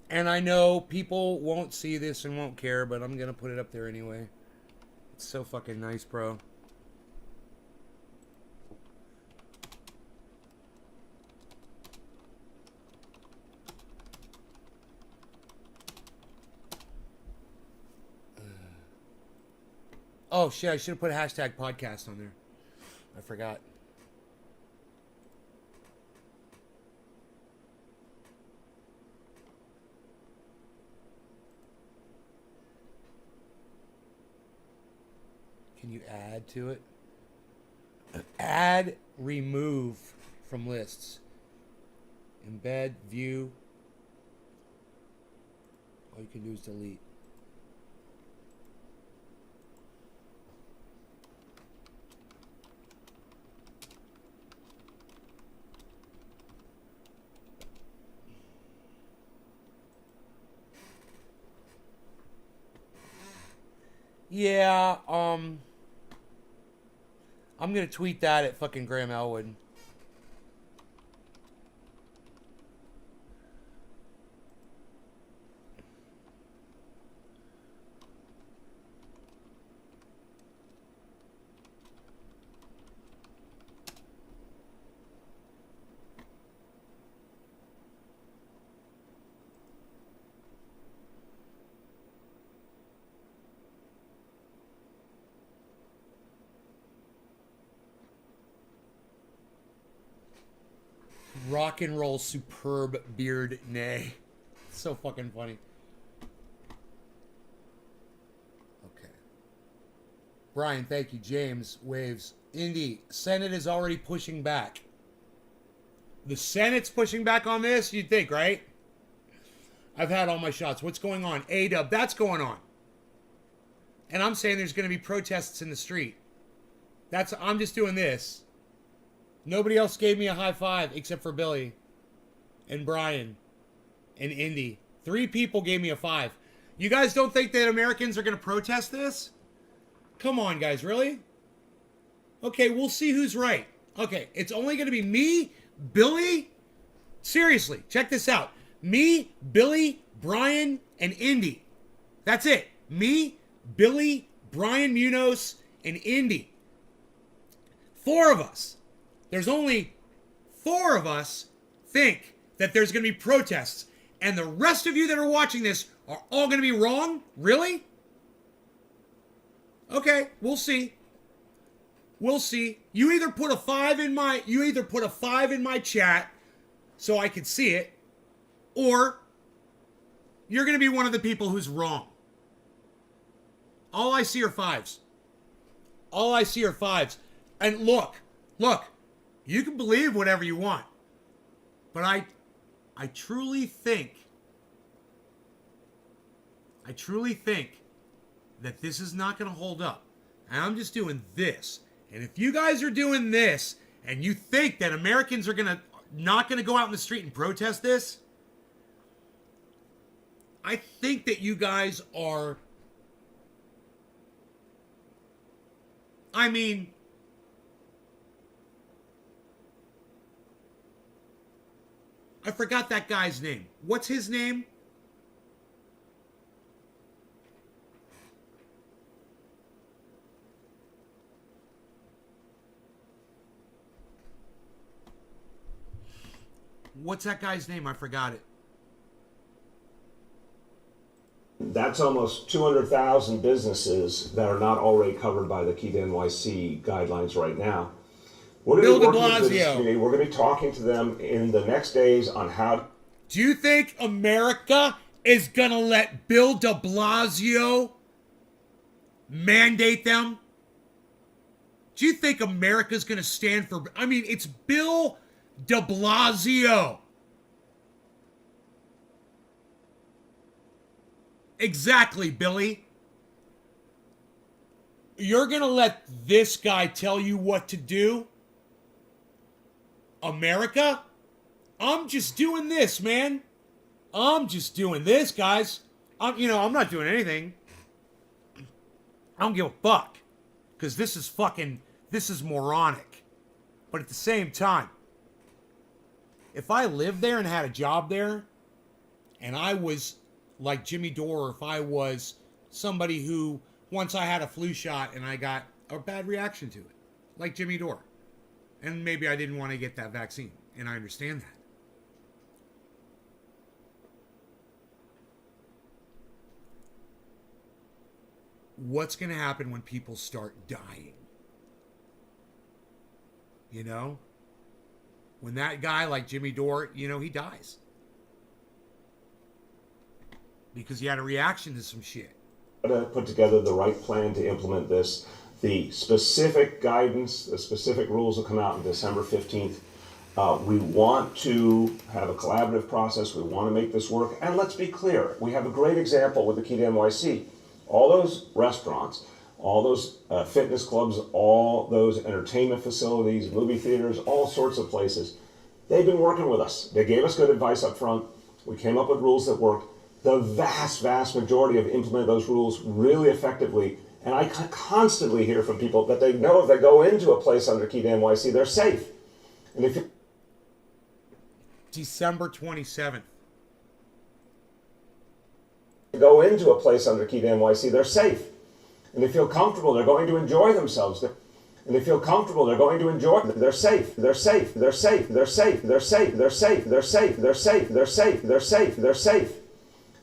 And I know people won't see this and won't care, but I'm gonna put it up there anyway. It's so fucking nice, bro. Oh shit, I should have put a hashtag podcast on there. I forgot. Can you add to it? Add, remove from lists. Embed, view. All you can do is delete. Yeah, I'm gonna tweet that at fucking Graham Elwood. Rock and roll superb beard nay. So fucking funny. Okay. Brian, thank you. James, waves. Indy, Senate is already pushing back. The Senate's pushing back on this, you'd think, right? I've had all my shots. What's going on? A-Dub, that's going on. And I'm saying there's going to be protests in the street. I'm just doing this. Nobody else gave me a high five except for Billy and Brian and Indy. 3 people gave me a 5. You guys don't think that Americans are going to protest this? Come on, guys, really? Okay, we'll see who's right. Okay, it's only going to be me, Billy. Seriously, check this out. Me, Billy, Brian, and Indy. That's it. Me, Billy, Brian Munoz, and Indy. 4 of us. There's only 4 of us think that there's going to be protests. And the rest of you that are watching this are all going to be wrong? Really? Okay, we'll see. We'll see. You either put a 5 in my chat so I can see it, or you're going to be one of the people who's wrong. All I see are 5s. All I see are 5s. And look, you can believe whatever you want. But I truly think that this is not going to hold up. And I'm just doing this. And if you guys are doing this and you think that Americans are not going to go out in the street and protest this, I think that you guys are, I mean, I forgot that guy's name. What's his name? What's that guy's name? I forgot it. That's almost 200,000 businesses that are not already covered by the Keep NYC guidelines right now. We're going to be working with this community. We're going to be talking to them in the next days on how. Do you think America is going to let Bill de Blasio mandate them? Do you think America's going to stand for... I mean, it's Bill de Blasio. Exactly, Billy. You're going to let this guy tell you what to do? America? I'm just doing this, man. I'm just doing this, guys. I'm not doing anything. I don't give a fuck. Because this is moronic. But at the same time, if I lived there and had a job there, and I was like Jimmy Dore, if I was somebody who, once I had a flu shot and I got a bad reaction to it, like Jimmy Dore, and maybe I didn't want to get that vaccine, and I understand that. What's going to happen when people start dying? You know? When that guy like Jimmy Dore, he dies. Because he had a reaction to some shit. To put together the right plan to implement this. The specific guidance, the specific rules will come out on December 15th. We want to have a collaborative process. We want to make this work. And let's be clear, we have a great example with the Key to NYC. All those restaurants, all those fitness clubs, all those entertainment facilities, movie theaters, all sorts of places, they've been working with us. They gave us good advice up front. We came up with rules that worked. The vast, vast majority have implemented those rules really effectively. And I constantly hear from people that they know if they go into a place under Key to NYC, they're safe. And if you December 27th. go into a place under Key to NYC, they're safe. And they feel comfortable, they're going to enjoy themselves. And they feel comfortable, they're going to enjoy them. They're safe, they're safe, they're safe, they're safe, they're safe, they're safe, they're safe, they're safe, they're safe, they're safe, they're safe.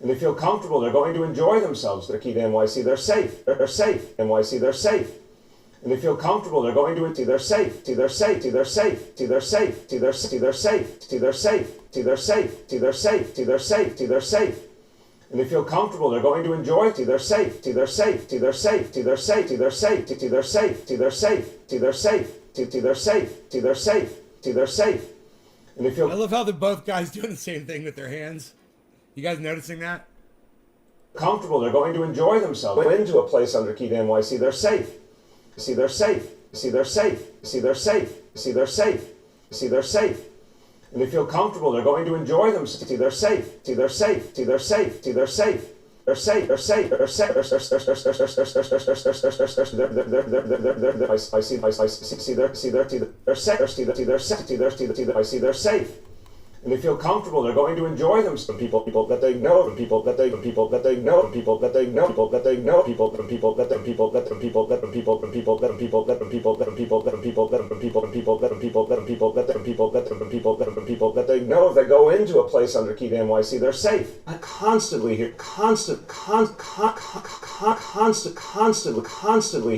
And they feel comfortable, they're going to enjoy themselves. They're Key to NYC, they're safe, they're safe, NYC, they're safe. And they feel comfortable, they're going to it, they're safe, they're safe, they're safe, they're safe, they're safe, they're safe, they're safe, they're safe, they're safe, they're safe, they're safe. And they feel comfortable, they're going to enjoy it, they're safe, they're safe, they're safe, they're safe, they're safe, they're safe, they're safe, they're safe, they're safe, they're safe, they're safe. And they feel I love how they're both guys doing the same thing with their hands. You guys noticing that? Comfortable, they're going to enjoy themselves. Go into a place under Key to NYC, they're safe. See, they're safe. See, they're safe. See, they're safe. See, they're safe. See, they're safe. And they feel comfortable, they're going to enjoy themselves. See, they're safe. See, they're safe. See, they're safe. See, they're safe. They're safe. They're safe. They're safe. I see they're safe. And they feel comfortable, they're going to enjoy them. Some people that they know, from people that they know, people that they know, people that they know, people that they know, people from people that from people that from people that from people from people that from people that from people that from people that from people that from people from people that from people that from people that from people that from people that from people that they know if they go into a place under Key to NYC, they're safe. I constantly hear constantly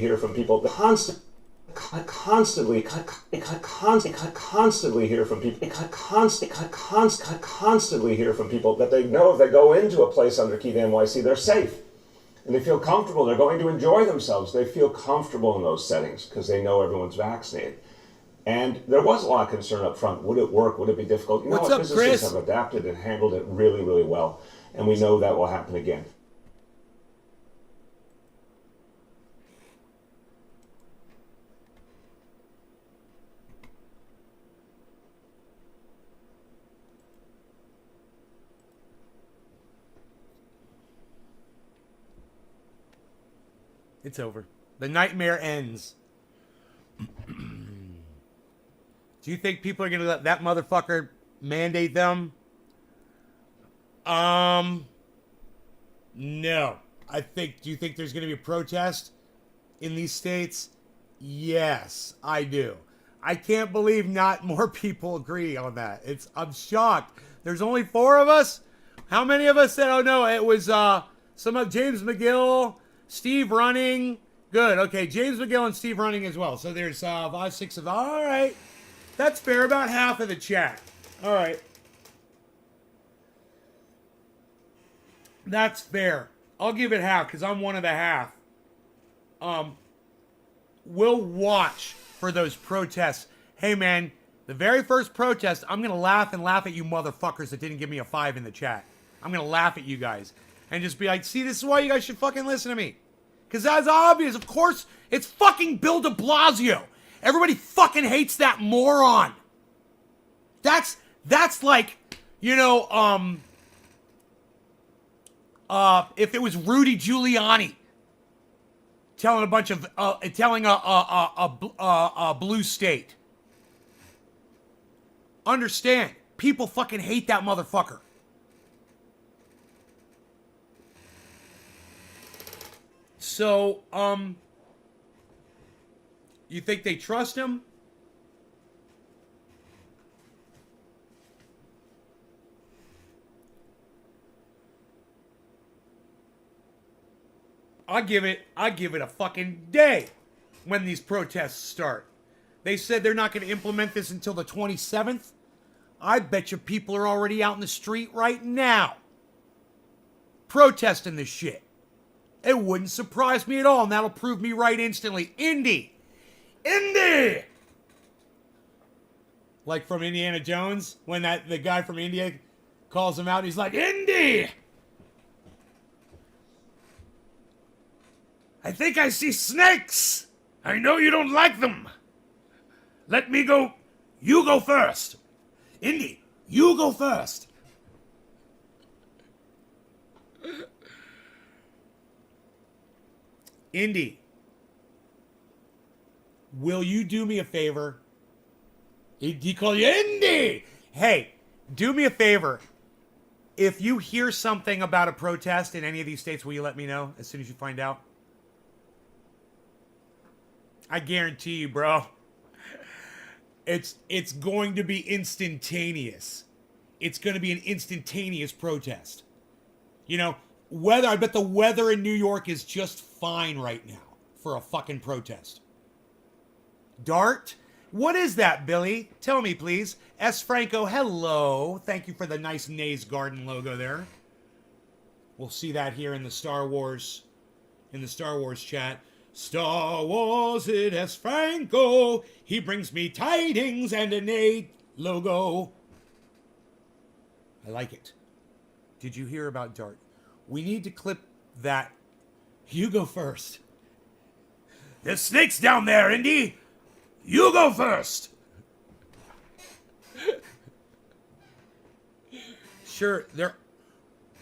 hear from people that constantly hear from people. Constantly hear from people that they know if they go into a place under Key to NYC, they're safe. And they feel comfortable, they're going to enjoy themselves. They feel comfortable in those settings because they know everyone's vaccinated. And there was a lot of concern up front. Would it work? Would it be difficult? You know what? Businesses have adapted and handled it really, really well. And we know that will happen again. It's over. The nightmare ends. Do you think people are going to let that motherfucker mandate them? No. Do you think there's going to be a protest in these states? Yes, I do. I can't believe not more people agree on that. I'm shocked. There's only 4 of us. How many of us said, oh no, it was some of James McGill, Steve Running. Good. Okay, James McGill and Steve Running as well. So there's 5, 6 of them. All right. That's fair. About half of the chat. All right. That's fair. I'll give it half because I'm one of the half. We'll watch for those protests. Hey, man, the very first protest, I'm going to laugh at you motherfuckers that didn't give me a 5 in the chat. I'm going to laugh at you guys and just be like, see, this is why you guys should fucking listen to me. Because that's obvious. Of course, it's fucking Bill de Blasio. Everybody fucking hates that moron. That's like, you know, if it was Rudy Giuliani telling a bunch of, telling a blue state. Understand, people fucking hate that motherfucker. So, you think they trust him? I give it a fucking day when these protests start. They said they're not going to implement this until the 27th. I bet you people are already out in the street right now protesting this shit. It wouldn't surprise me at all, and that'll prove me right instantly. Indy! Indy! Like from Indiana Jones, when the guy from India calls him out, he's like, Indy! I think I see snakes! I know you don't like them! Let me go. You go first! Indy, you go first! Indy, will you do me a favor? He called you Indy! Hey, do me a favor. If you hear something about a protest in any of these states, will you let me know as soon as you find out? I guarantee you, bro. It's going to be instantaneous. It's going to be an instantaneous protest. You know, I bet the weather in New York is just fine right now for a fucking protest. Dart? What is that, Billy? Tell me, please. S. Franco, hello. Thank you for the nice Nays Garden logo there. We'll see that here in the Star Wars chat. Star Wars, it S. Franco. He brings me tidings and a Nay logo. I like it. Did you hear about Dart? We need to clip that. You go first. There's snakes down there, Indy. You go first. Sure, there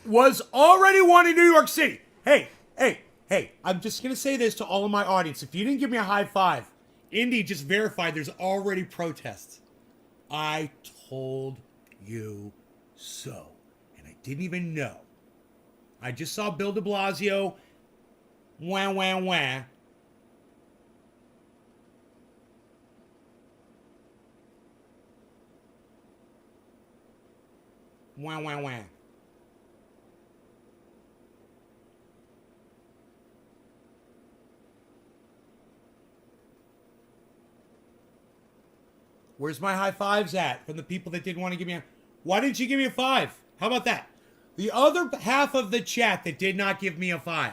was already one in New York City. Hey, I'm just going to say this to all of my audience. If you didn't give me a high five, Indy just verified there's already protests. I told you so. And I didn't even know. I just saw Bill de Blasio. Wah, wah, wah. Wah, wah, wah. Where's my high fives at from the people that didn't want to give me a... Why didn't you give me a 5? How about that? The other half of the chat that did not give me a 5.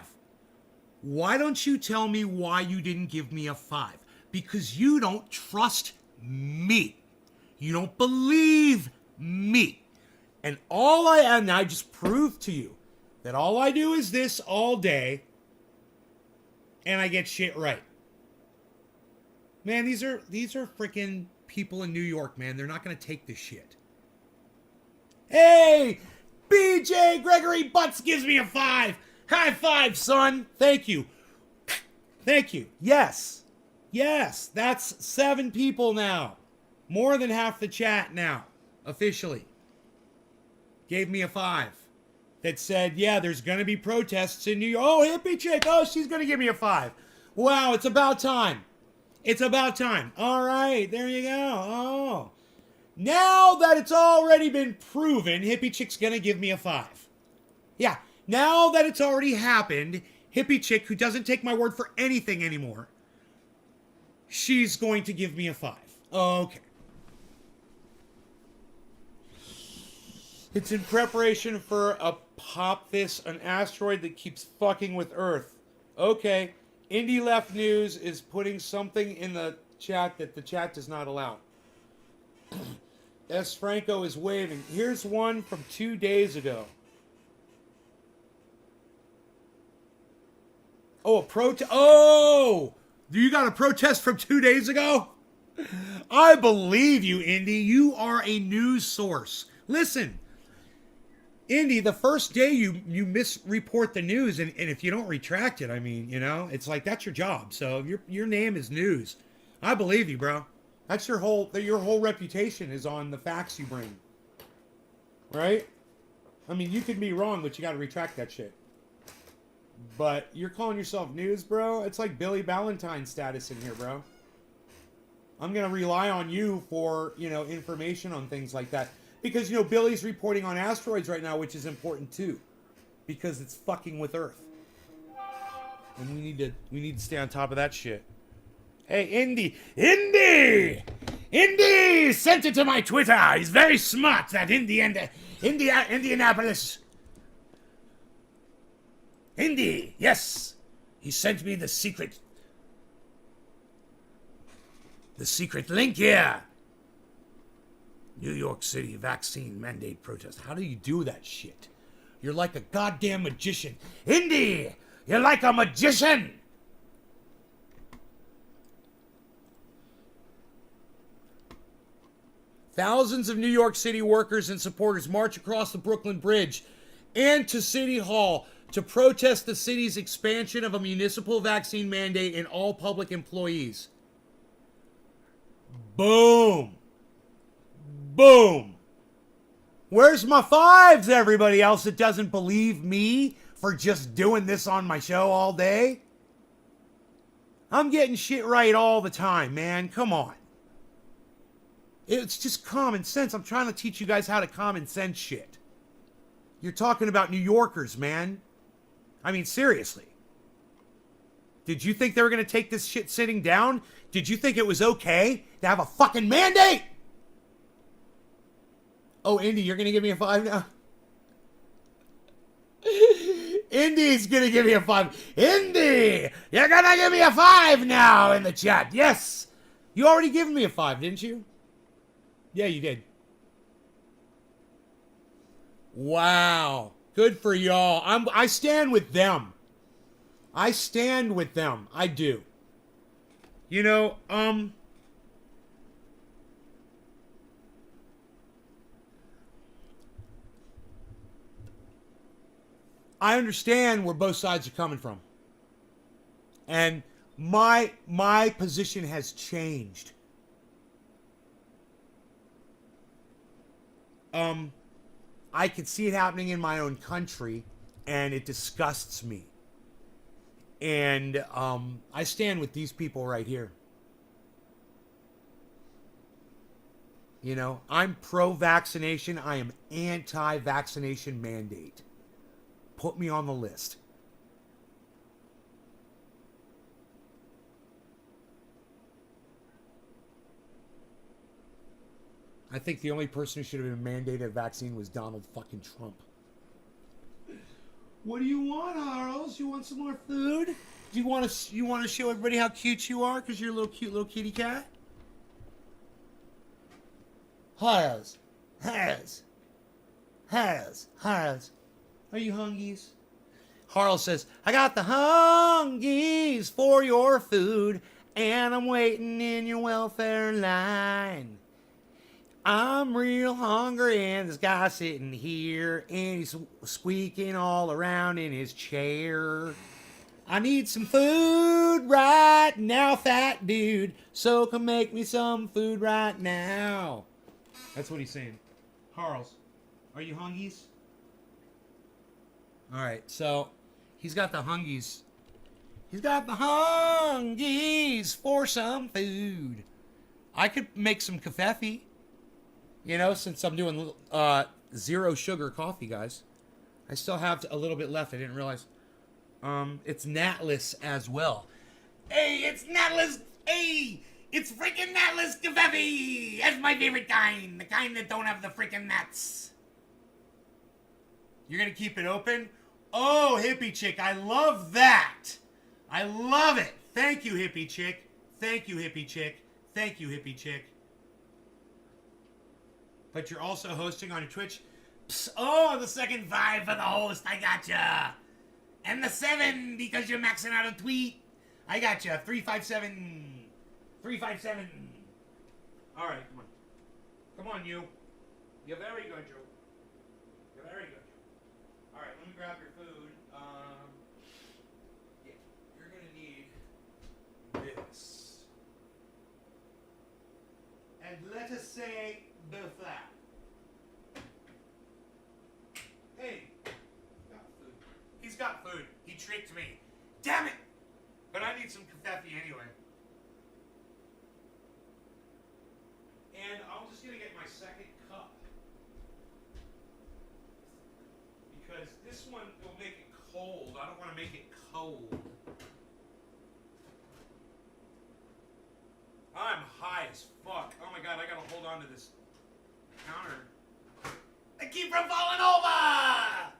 Why don't you tell me why you didn't give me a 5? Because you don't trust me. You don't believe me. And I just proved to you that all I do is this all day and I get shit right. Man, these are freaking people in New York, man. They're not going to take this shit. Hey, BJ Gregory Butts gives me a 5. High five, son. Thank you. Thank you. Yes. That's 7 people now. More than half the chat now, officially. Gave me a 5 that said, yeah, there's going to be protests in New York. Oh, hippie chick. Oh, she's going to give me a 5. Wow, it's about time. It's about time. All right, there you go. Oh. Now that it's already been proven, hippie chick's going to give me a 5. Yeah, now that it's already happened, hippie chick, who doesn't take my word for anything anymore, she's going to give me a 5. Okay. It's in preparation for a an asteroid that keeps fucking with Earth. Okay. Indie Left News is putting something in the chat that the chat does not allow. S. Franco is waving. Here's one from 2 days ago. Oh, a protest. Oh! You got a protest from 2 days ago? I believe you, Indy. You are a news source. Listen. Indy, the first day you misreport the news, and if you don't retract it, I mean, you know, it's like that's your job. So your name is news. I believe you, bro. That's your whole reputation is on the facts you bring. Right? I mean, you could be wrong, but you got to retract that shit. But you're calling yourself news, bro? It's like Billy Ballantyne status in here, bro. I'm going to rely on you for, information on things like that. Because, Billy's reporting on asteroids right now, which is important too. Because it's fucking with Earth. And we need to stay on top of that shit. Hey, Indy sent it to my Twitter. He's very smart, that Indianapolis. Indy, yes. He sent me the secret link here. New York City vaccine mandate protest. How do you do that shit? You're like a goddamn magician. Indy, you're like a magician. Thousands of New York City workers and supporters march across the Brooklyn Bridge and to City Hall to protest the city's expansion of a municipal vaccine mandate in all public employees. Boom. Boom. Where's my fives, everybody else that doesn't believe me for just doing this on my show all day? I'm getting shit right all the time, man. Come on. It's just common sense. I'm trying to teach you guys how to common sense shit. You're talking about New Yorkers, man. I mean, seriously. Did you think they were going to take this shit sitting down? Did you think it was okay to have a fucking mandate? Oh, Indy, you're going to give me a 5 now? Indy's going to give me a 5. Indy, you're going to give me a 5 now in the chat. Yes. You already given me a 5, didn't you? Yeah, you did. Wow. Good for y'all. I stand with them. I stand with them. I do. You know, I understand where both sides are coming from. And my position has changed. I can see it happening in my own country, and it disgusts me. And I stand with these people right here. You know, I'm pro-vaccination. I am anti-vaccination mandate. Put me on the list. I think the only person who should have been mandated a vaccine was Donald fucking Trump. What do you want, Harles? You want some more food? Do you want to show everybody how cute you are because you're a little cute little kitty cat? Harles. Are you hungies? Harles says, I got the hungies for your food, and I'm waiting in your welfare line. I'm real hungry, and this guy sitting here, and he's squeaking all around in his chair. I need some food right now, fat dude, so come make me some food right now. That's what he's saying. Harles, are you hungies? All right, so he's got the hungies. He's got the hungies for some food. I could make some kafefe. You know, since I'm doing zero sugar coffee, guys. I still have a little bit left. I didn't realize. It's natless as well. Hey, it's natless. Hey, it's freaking natless kafefe. That's my favorite kind. The kind that don't have the freaking nuts. You're going to keep it open? Oh, hippie chick. I love that. I love it. Thank you, hippie chick. Thank you, hippie chick. Thank you, hippie chick. But you're also hosting on Twitch. Psst, oh, the second 5 for the host. I gotcha. And the 7 because you're maxing out a tweet. I gotcha. 357. 357. All right, come on. Come on, you. You're very good, Joe. You're very good. All right, let me grab your food. Yeah, you're going to need this. And let us say the flat. Hey, got food. He's got food. He tricked me. Damn it! But I need some kafefe anyway. And I'm just gonna get my second cup because this one will make it cold. I don't want to make it cold. I'm high as fuck. Oh my god, I gotta hold on to this counter. I keep from falling over!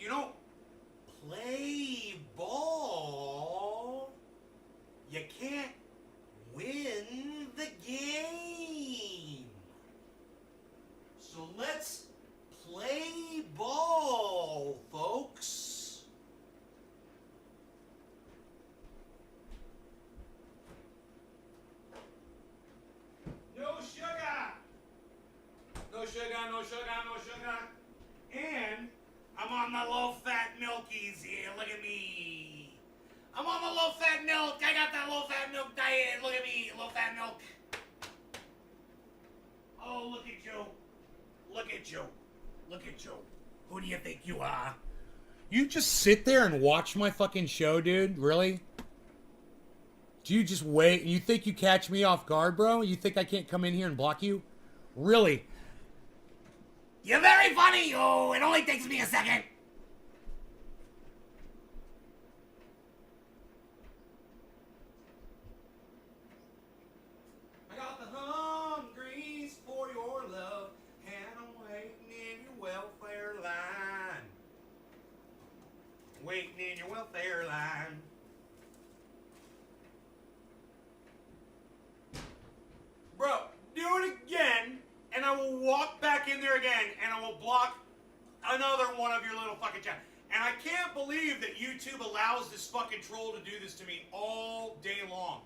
you don't play ball, you can't win the game. So let's play ball, folks. No sugar. No sugar, no sugar, no sugar. And I'm on my low-fat milkies here. Look at me. I'm on the low-fat milk. I got that low-fat milk diet. Look at me, low-fat milk. Oh, look at you. Look at you. Look at you. Who do you think you are? You just sit there and watch my fucking show, dude? Really? Do you just wait? You think you catch me off guard, bro? You think I can't come in here and block you? Really? You're very funny. Oh, it only takes me a second. I got the hungries for your love, and I'm waiting in your welfare line. Waiting in your welfare line. Bro, do it again, and I will walk back in there again, and I will block another one of your little fucking chat. And I can't believe that YouTube allows this fucking troll to do this to me all day long.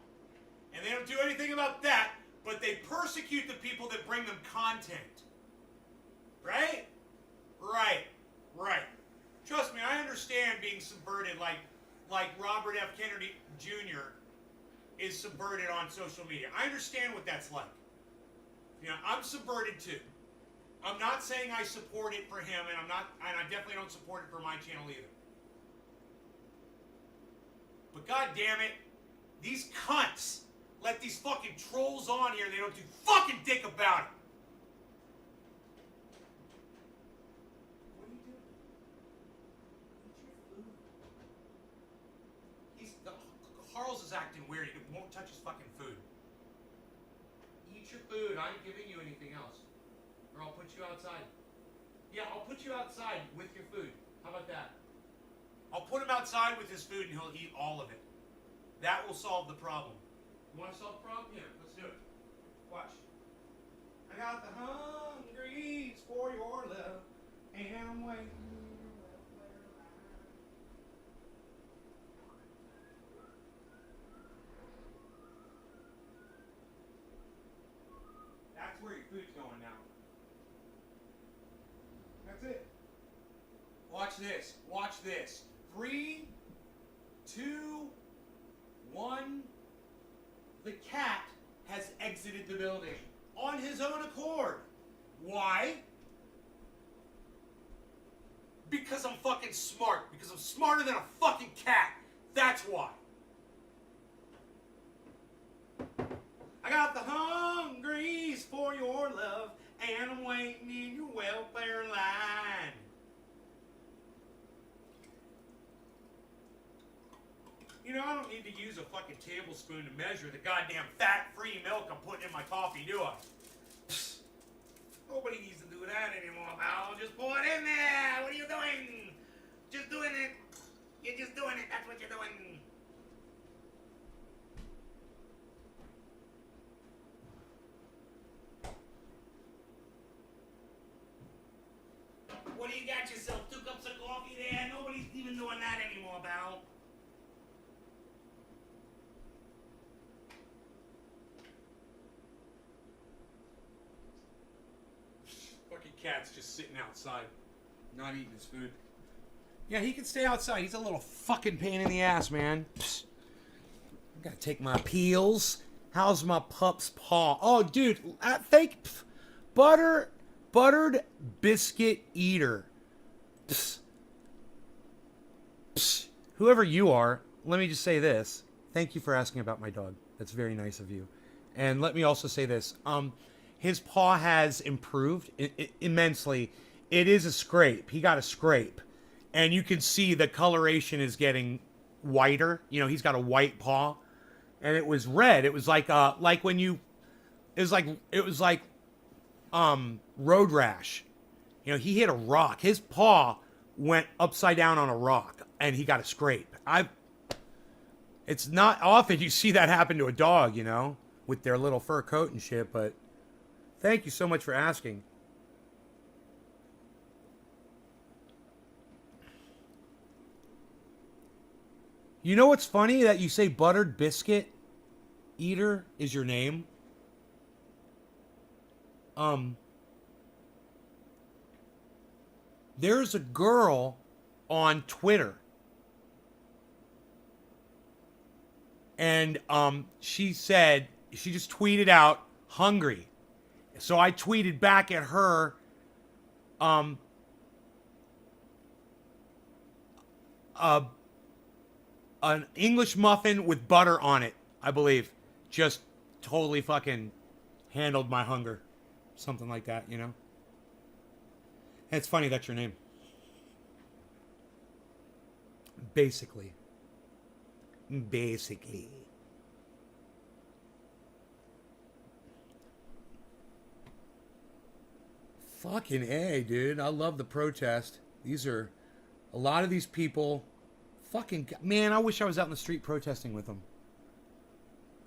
And they don't do anything about that, but they persecute the people that bring them content. Right? Right. Right. Trust me, I understand being subverted like Robert F. Kennedy Jr. is subverted on social media. I understand what that's like. You know, I'm subverted too. I'm not saying I support it for him, and I definitely don't support it for my channel either. But god damn it, these cunts let these fucking trolls on here and they don't do fucking dick about it. What are you doing? Eat your food. Carl's is acting weird. He won't touch his fucking food. Eat your food. I ain't giving you anything else. Or I'll put you outside. Yeah, I'll put you outside with your food. How about that? I'll put him outside with his food and he'll eat all of it. That will solve the problem. You want to solve the problem? Here, let's do it. Watch. I got the hungries for your love, and I'm waiting. That's where your food's going now. That's it. Watch this. Watch this. 3, 2, 1. The cat has exited the building on his own accord. Why? Because I'm fucking smart. Because I'm smarter than a fucking cat. That's why. I got the hungries for your love, and I'm waiting in your welfare line. You know, I don't need to use a fucking tablespoon to measure the goddamn fat-free milk I'm putting in my coffee, do I? Psst. Nobody needs to do that anymore, pal. Just pour it in there. What are you doing? Just doing it. You're just doing it. That's what you're doing. What do you got yourself? 2 cups of coffee there? Nobody's even doing that anymore, pal. Fucking cat's just sitting outside, not eating his food. Yeah, he can stay outside. He's a little fucking pain in the ass, man. Psst. I gotta take my peels. How's my pup's paw? Oh, dude, buttered biscuit eater. Psst. Psst. Whoever you are, let me just say this. Thank you for asking about my dog. That's very nice of you. And let me also say this. His paw has improved immensely. It is a scrape. He got a scrape. And you can see the coloration is getting whiter. You know, he's got a white paw. And it was red. It was like when you... It was like road rash. You know, he hit a rock. His paw went upside down on a rock and he got a scrape. It's not often you see that happen to a dog, you know, with their little fur coat and shit, but thank you so much for asking. You know what's funny? That you say buttered biscuit eater is your name. There's a girl on Twitter. And she said, she just tweeted out, hungry. So I tweeted back at her, an English muffin with butter on it, I believe. Just totally fucking handled my hunger. Something like that, you know? It's funny that's your name. Basically. Fucking A, dude. I love the protest. These are... A lot of these people... Fucking... Man, I wish I was out in the street protesting with them.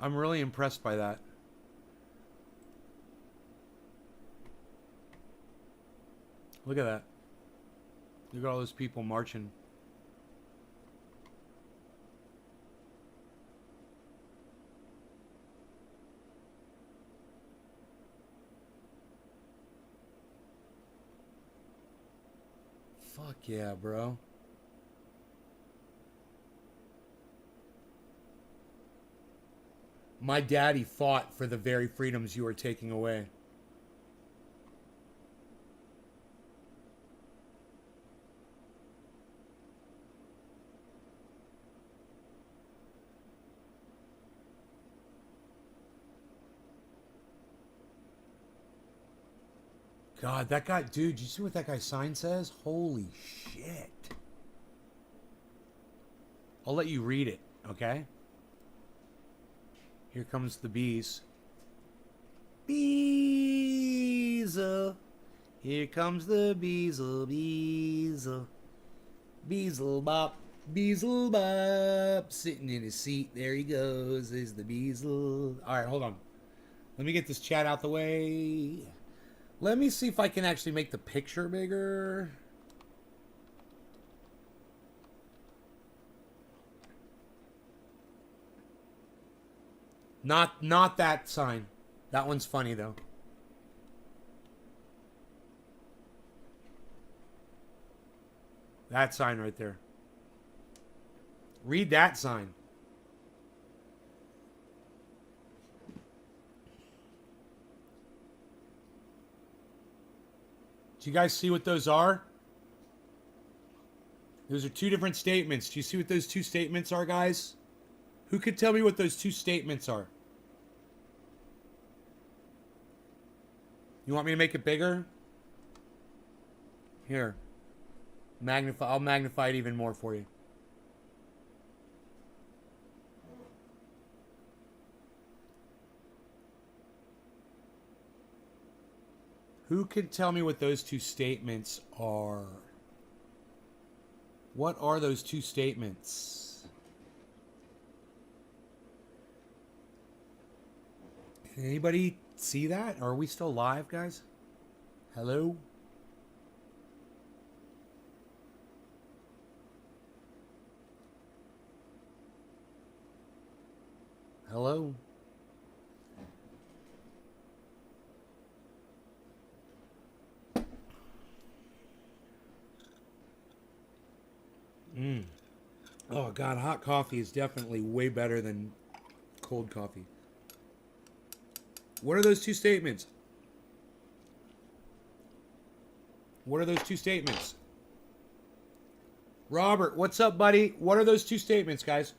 I'm really impressed by that. Look at that. Look at all those people marching. Fuck yeah, bro. My daddy fought for the very freedoms you are taking away. God, that guy, dude, you see what that guy's sign says? Holy shit. I'll let you read it, okay? Here comes the bees. Beezel. Here comes the beezel, beezel. Beezel bop, beezel bop. Sitting in his seat, there he goes, is the beezel. Alright, hold on. Let me get this chat out the way. Let me see if I can actually make the picture bigger. Not that sign. That one's funny though. That sign right there. Read that sign. Do you guys see what those are? Those are two different statements. Do you see what those two statements are, guys? Who could tell me what those two statements are? You want me to make it bigger? Here. Magnify. I'll magnify it even more for you. Who can tell me what those two statements are? What are those two statements? Can anybody see that? Are we still live, guys? Hello? Hello? Oh, God, hot coffee is definitely way better than cold coffee. What are those two statements? What are those two statements? Robert, what's up, buddy? What are those two statements, guys?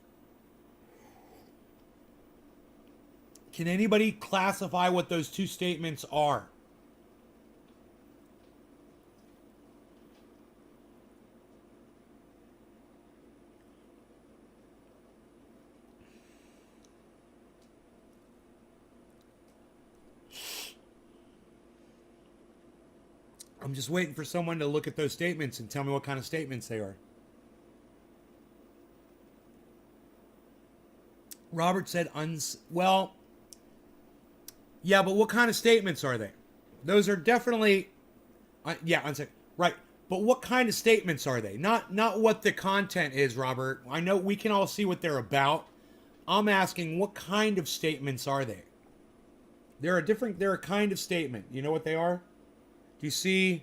Can anybody classify what those two statements are? I'm just waiting for someone to look at those statements and tell me what kind of statements they are. Robert said, well, yeah, but what kind of statements are they? Those are definitely, right. But what kind of statements are they? Not what the content is, Robert. I know we can all see what they're about. I'm asking, what kind of statements are they? They're a kind of statement. You know what they are? Can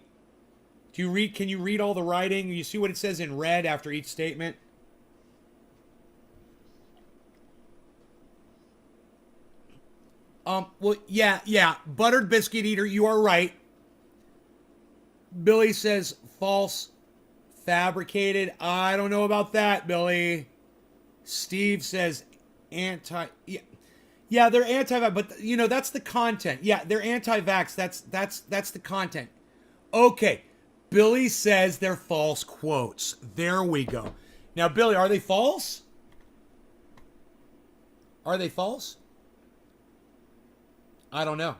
you read all the writing? You see what it says in red after each statement? Well, yeah. Buttered biscuit eater, you are right. Billy says false, fabricated. I don't know about that, Billy. Steve says anti. Yeah, they're anti-vax, but that's the content. Yeah, they're anti-vax. That's the content. Okay, Billy says they're false quotes. There we go. Now, Billy, are they false? Are they false? I don't know.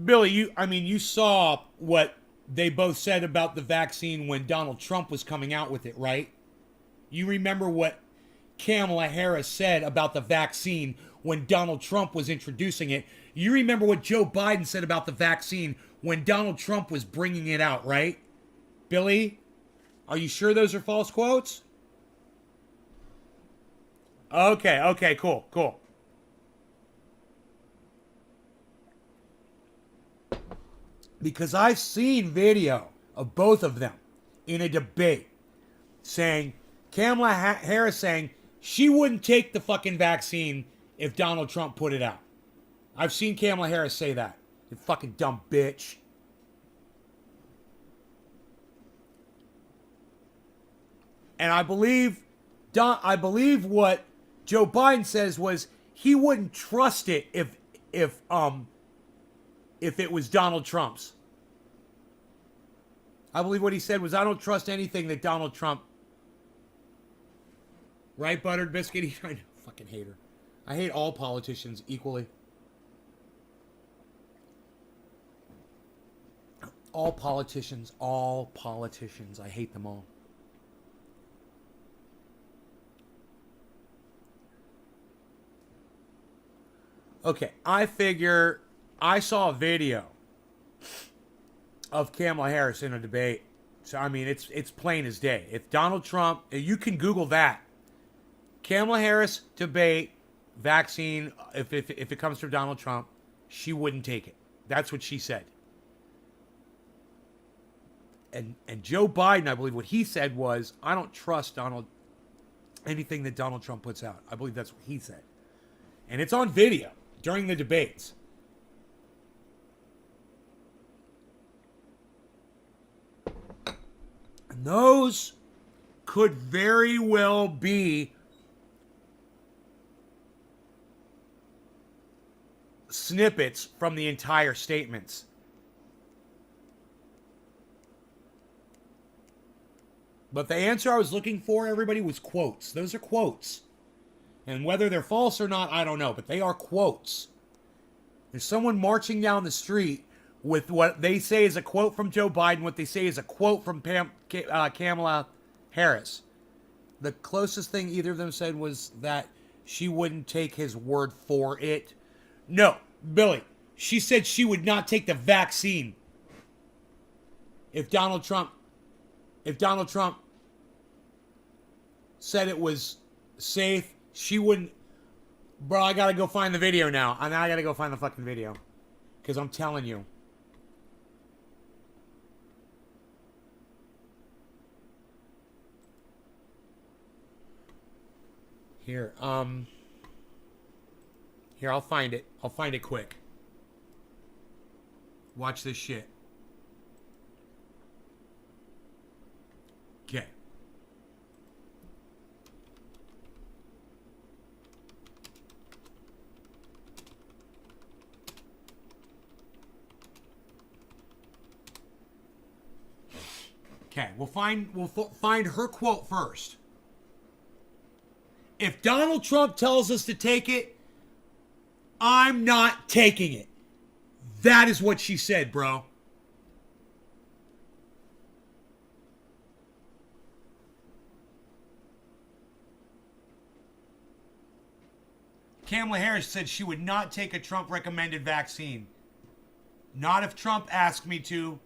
Billy, you saw what they both said about the vaccine when Donald Trump was coming out with it, right? You remember what Kamala Harris said about the vaccine when Donald Trump was introducing it. You remember what Joe Biden said about the vaccine when Donald Trump was bringing it out, right? Billy, are you sure those are false quotes? Okay, cool. Because I've seen video of both of them in a debate saying, Kamala Harris saying she wouldn't take the fucking vaccine if Donald Trump put it out. I've seen Kamala Harris say that. You fucking dumb bitch. And I believe what Joe Biden says was he wouldn't trust it if it was Donald Trump's. I believe what he said was, I don't trust anything that Donald Trump. Right, Buttered Biscuit? I know, fucking hater. I hate all politicians equally. All politicians. I hate them all. Okay, I saw a video of Kamala Harris in a debate. So, it's plain as day. If Donald Trump, you can Google that. Kamala Harris debate, vaccine, if it comes from Donald Trump, she wouldn't take it. That's what she said. And Joe Biden, I believe what he said was, I don't trust anything that Donald Trump puts out. I believe that's what he said. And it's on video during the debates. And those could very well be snippets from the entire statements. But the answer I was looking for, everybody, was quotes. Those are quotes. And whether they're false or not, I don't know. But they are quotes. There's someone marching down the street with what they say is a quote from Joe Biden, what they say is a quote from Kamala Harris. The closest thing either of them said was that she wouldn't take his word for it. No, Billy, she said she would not take the vaccine if Donald Trump said it was safe. She wouldn't. Bro, I gotta go find the video now. I gotta go find the fucking video. Because I'm telling you. Here, I'll find it. I'll find it quick. Watch this shit. Okay. Okay, we'll find her quote first. If Donald Trump tells us to take it, I'm not taking it. That is what she said, bro. Kamala Harris said she would not take a Trump-recommended vaccine. Not if Trump asked me to.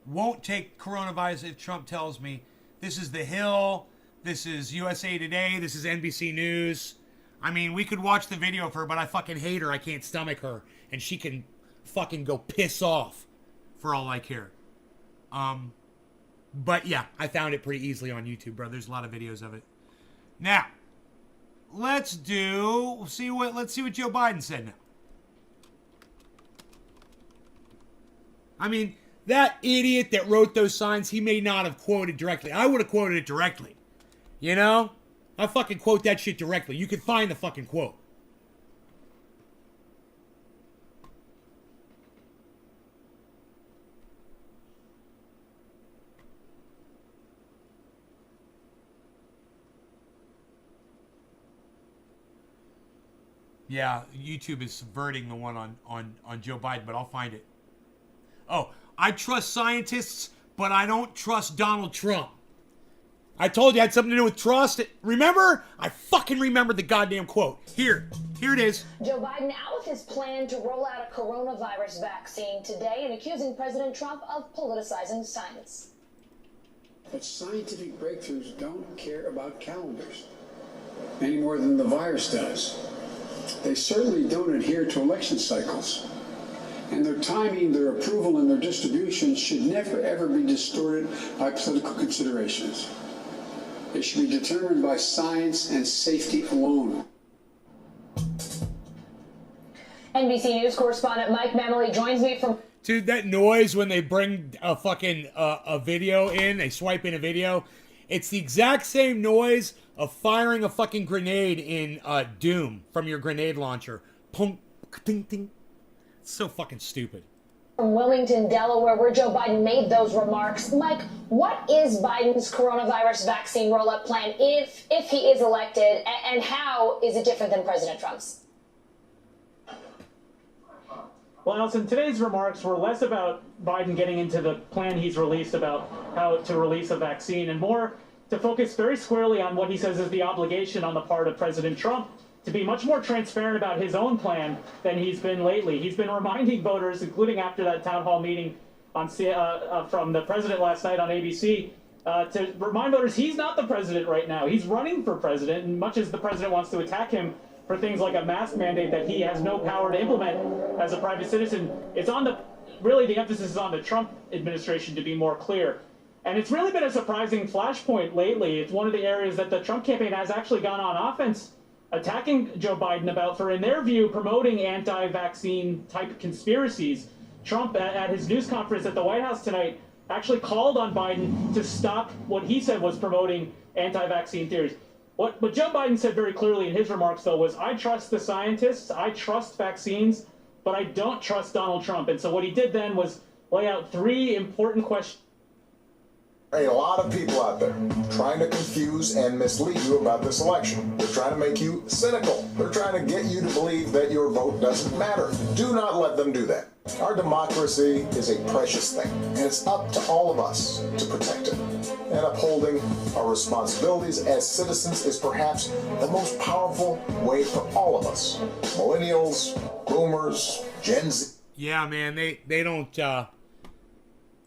Won't take coronavirus if Trump tells me. This is The Hill. This is USA Today. This is NBC News. I mean, we could watch the video of her, but I fucking hate her. I can't stomach her. And she can fucking go piss off for all I care. But yeah, I found it pretty easily on YouTube, bro. There's a lot of videos of it. Now, let's see what Joe Biden said now. I mean, that idiot that wrote those signs, he may not have quoted directly. I would have quoted it directly. You know? I fucking quote that shit directly. You can find the fucking quote. Yeah, YouTube is subverting the one on Joe Biden, but I'll find it. Oh, I trust scientists, but I don't trust Donald Trump. I told you it had something to do with trust. Remember? I fucking remembered the goddamn quote. Here it is. Joe Biden out with his plan to roll out a coronavirus vaccine today and accusing President Trump of politicizing science. But scientific breakthroughs don't care about calendars any more than the virus does. They certainly don't adhere to election cycles. And their timing, their approval, and their distribution should never, ever be distorted by political considerations. It should be determined by science and safety alone. NBC News correspondent Mike Mamoli joins me from... Dude, that noise when they bring a fucking a video in, they swipe in a video, it's the exact same noise of firing a fucking grenade in Doom from your grenade launcher. Pum, ting, ting. It's so fucking stupid. From Wilmington, Delaware, where Joe Biden made those remarks. Mike, what is Biden's coronavirus vaccine rollout plan if he is elected, and how is it different than President Trump's? Well, Alison, today's remarks were less about Biden getting into the plan he's released about how to release a vaccine and more to focus very squarely on what he says is the obligation on the part of President Trump to be much more transparent about his own plan than he's been lately. He's been reminding voters, including after that town hall meeting from the president last night on ABC, to remind voters he's not the president right now. He's running for president, and much as the president wants to attack him for things like a mask mandate that he has no power to implement as a private citizen, it's on really the emphasis is on the Trump administration to be more clear. And it's really been a surprising flashpoint lately. It's one of the areas that the Trump campaign has actually gone on offense, attacking Joe Biden about for, in their view, promoting anti-vaccine type conspiracies. Trump, at his news conference at the White House tonight, actually called on Biden to stop what he said was promoting anti-vaccine theories. What Joe Biden said very clearly in his remarks, though, was, I trust the scientists, I trust vaccines, but I don't trust Donald Trump. And so what he did then was lay out three important questions. A lot of people out there trying to confuse and mislead you about this election. They're trying to make you cynical. They're trying to get you to believe that your vote doesn't matter. Do not let them do that. Our democracy is a precious thing, and it's up to all of us to protect it. And upholding our responsibilities as citizens is perhaps the most powerful way for all of us. Millennials, boomers, Gen Z. Yeah, man, they don't,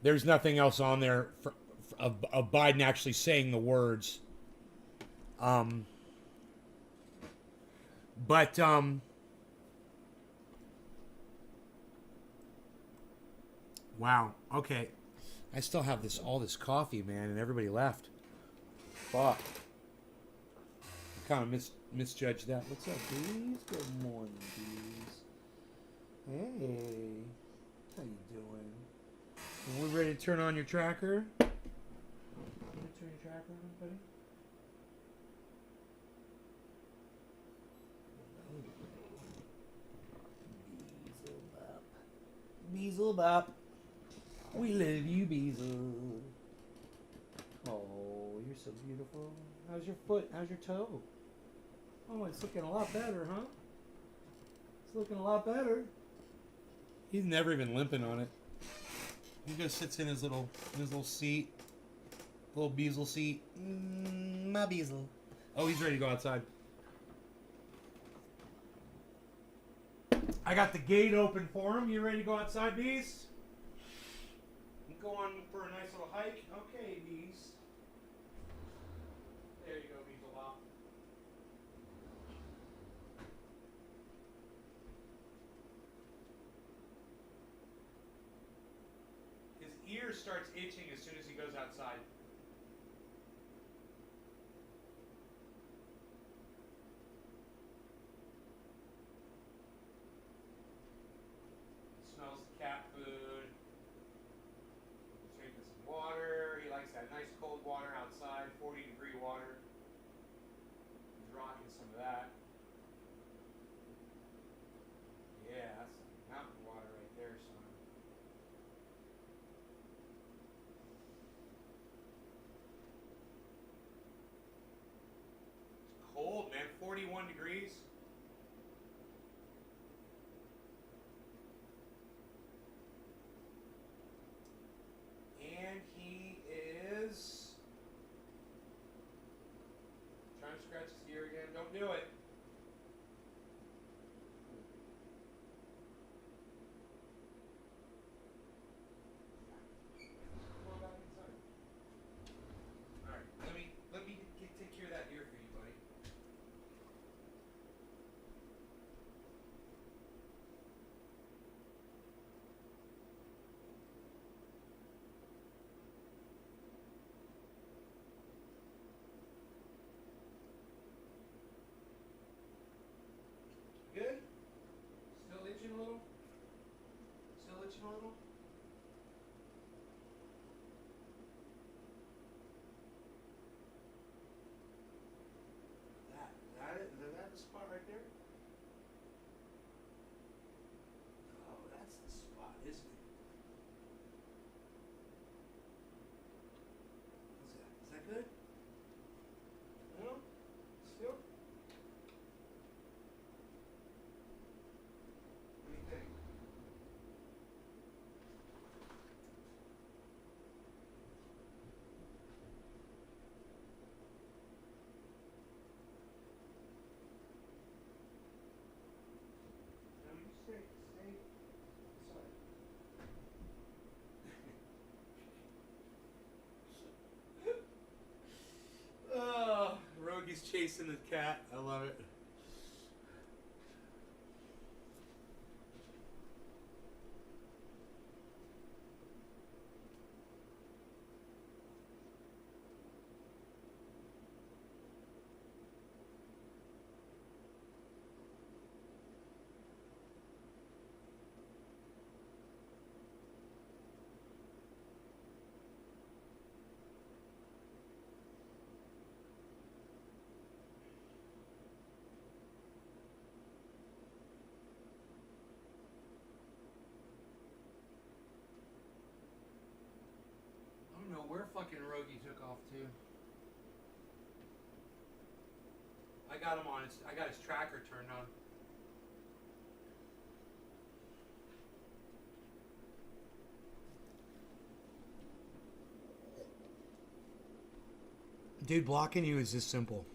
there's nothing else on there of Biden actually saying the words. Wow. Okay. I still have all this coffee, man, and everybody left. Fuck. I kind of misjudged that. What's up, Bees? Good morning, Bees. Hey. How you doing? Are we ready to turn on your tracker? Turn your tracker on, buddy? Beezle bop. We love you, Beezle. Oh, you're so beautiful. How's your foot? How's your toe? Oh, it's looking a lot better, huh? It's looking a lot better. He's never even limping on it. He just sits in his little seat. Little Beazle seat. My Beazle. Oh, he's ready to go outside. I got the gate open for him. You ready to go outside, Beast? Going for a nice little hike? Okay, Beast. There you go, Beazle Bop. His ear starts itching as soon as he goes outside. Smells the cat food. Drinking some water. He likes that nice cold water outside, 40-degree water. He's rocking some of that. Yeah, that's some mountain water right there, son. It's cold, man. 41 degrees. And he is trying to scratch his ear again. Don't do it. Come on back inside. All right, let me take care of that ear for you, buddy. Good? Still itching a little? Still itching a little? Is that the spot right there? Oh, that's the spot, isn't it? What's that? Is that good? No? Still? What do you think? No, you stay inside. Oh, Rogi's chasing the cat. I love it. I don't know where fucking Rogi took off to. I got him on his. I got his tracker turned on. Dude, blocking you is this simple.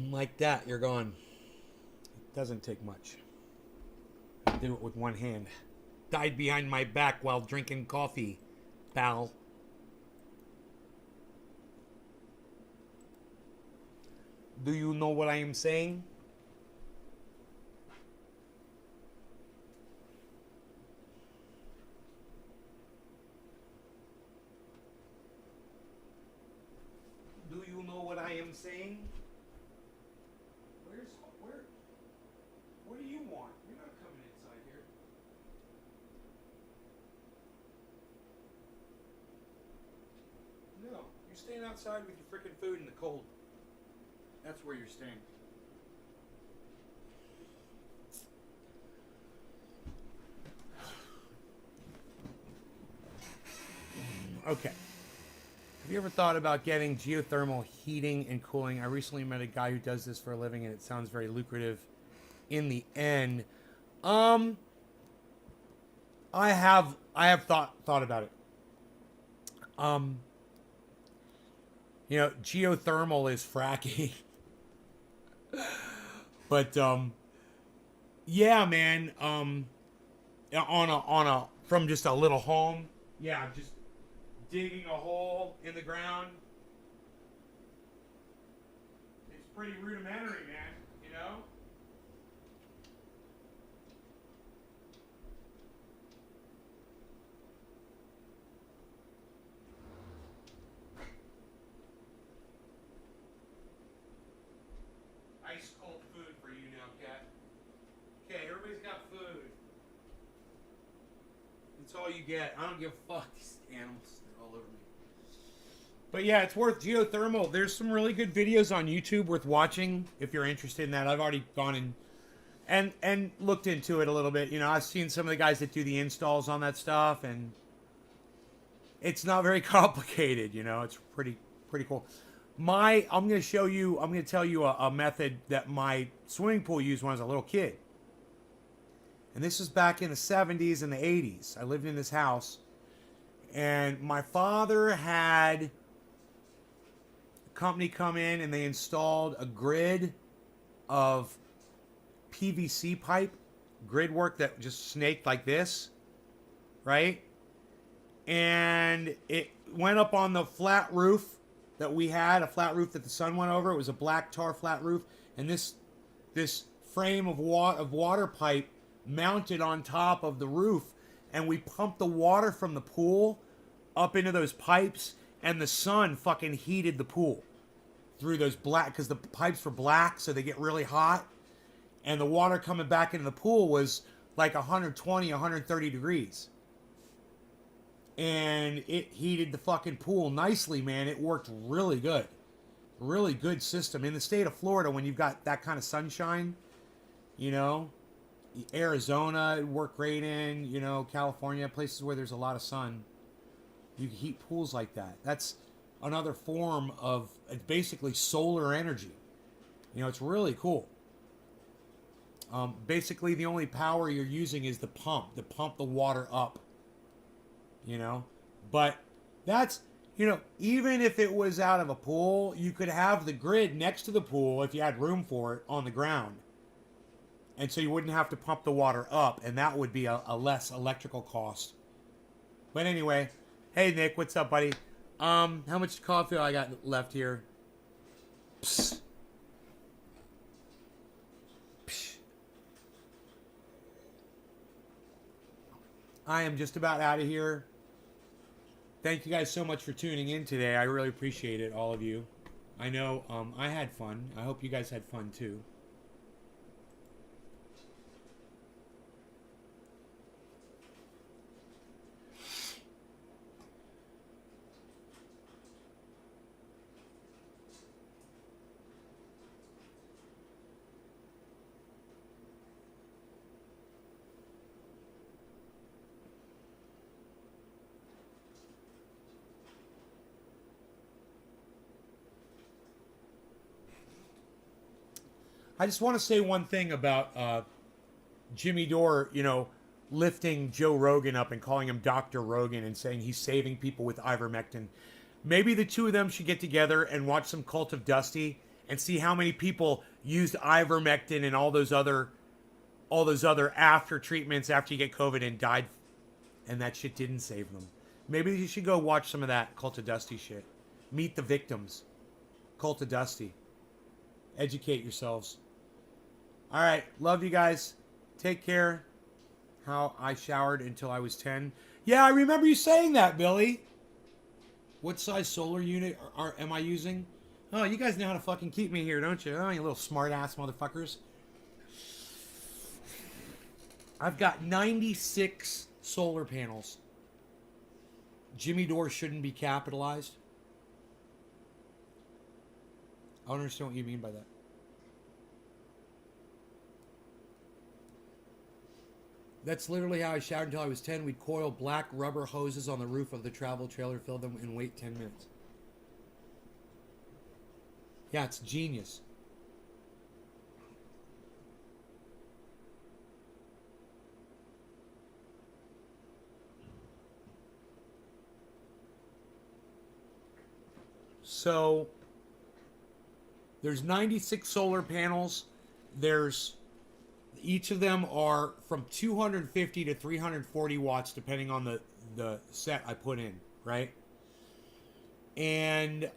Like that, you're gone. It doesn't take much. Do it with one hand. Died behind my back while drinking coffee, pal. Do you know what I am saying? Do you know what I am saying? What do you want? You're not coming inside here. staying outside with your freaking food in the cold. That's where you're staying. Okay. Have you ever thought about getting geothermal heating and cooling? I recently met a guy who does this for a living, and it sounds very lucrative in the end. I have thought about it. You know, geothermal is fracking. But yeah, man, on a from just a little home, yeah, just digging a hole in the ground. It's pretty rudimentary, man, you know? Ice cold food for you now, Cat. Okay, everybody's got food. That's all you get. I don't give a fuck. These animals, they're all over me. But yeah, it's worth geothermal. There's some really good videos on YouTube worth watching if you're interested in that. I've already gone in and looked into it a little bit. You know, I've seen some of the guys that do the installs on that stuff, and it's not very complicated. You know, it's pretty cool. I'm going to tell you a method that my swimming pool used when I was a little kid. And this was back in the 70s and the 80s. I lived in this house. And my father had a company come in and they installed a grid of PVC pipe. Grid work that just snaked like this. Right? And it went up on the flat roof that we had, a flat roof that the sun went over. It was a black tar flat roof, and this frame of water pipe mounted on top of the roof, and we pumped the water from the pool up into those pipes, and the sun fucking heated the pool through those because the pipes were black, so they get really hot, and the water coming back into the pool was like 120, 130 degrees. And it heated the fucking pool nicely, man. It worked really good. Really good system. In the state of Florida, when you've got that kind of sunshine, you know, Arizona, it worked great in, you know, California, places where there's a lot of sun. You can heat pools like that. That's another form of basically solar energy. You know, it's really cool. Basically, the only power you're using is the pump to pump the water up. You know, but that's, you know, even if it was out of a pool, you could have the grid next to the pool if you had room for it on the ground. And so you wouldn't have to pump the water up, and that would be a less electrical cost. But anyway, hey Nick, what's up, buddy? How much coffee I got left here? Psst. Psst. I am just about out of here. Thank you guys so much for tuning in today. I really appreciate it, all of you. I know I had fun. I hope you guys had fun too. I just want to say one thing about Jimmy Dore, you know, lifting Joe Rogan up and calling him Dr. Rogan and saying he's saving people with ivermectin. Maybe the two of them should get together and watch some Cult of Dusty and see how many people used ivermectin and all those other after treatments after you get COVID and died, and that shit didn't save them. Maybe you should go watch some of that Cult of Dusty shit. Meet the victims. Cult of Dusty. Educate yourselves. All right, love you guys. Take care. How I showered until I was 10. Yeah, I remember you saying that, Billy. What size solar unit am I using? Oh, you guys know how to fucking keep me here, don't you? Oh, you little smart-ass motherfuckers. I've got 96 solar panels. Jimmy Dore shouldn't be capitalized. don't understand what you mean by that. That's literally how I showered until I was 10. We'd coil black rubber hoses on the roof of the travel trailer, fill them, and wait 10 minutes. Yeah, it's genius. So, there's 96 solar panels. Each of them are from 250 to 340 watts, depending on the set I put in, right? And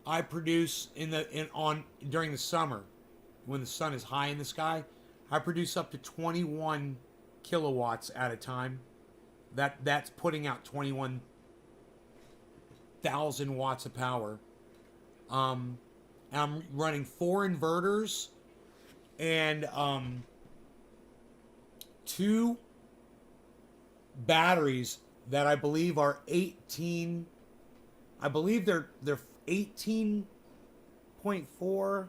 I produce during the summer, when the sun is high in the sky, I produce up to 21 kilowatts at a time. That's putting out 21,000 watts of power. I'm running 4 inverters and 2 batteries that I believe are 18. I believe they're 18.4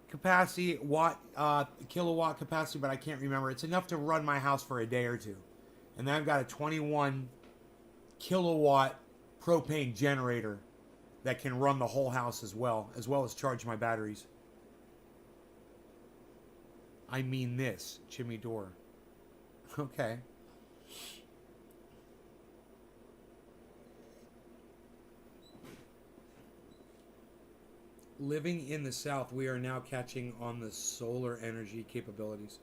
capacity kilowatt capacity, but I can't remember. It's enough to run my house for a day or two. And then I've got a 21 kilowatt propane generator that can run the whole house as well as charge my batteries. I mean this, Jimmy Dore. Okay. Living in the South, we are now catching on the solar energy capabilities.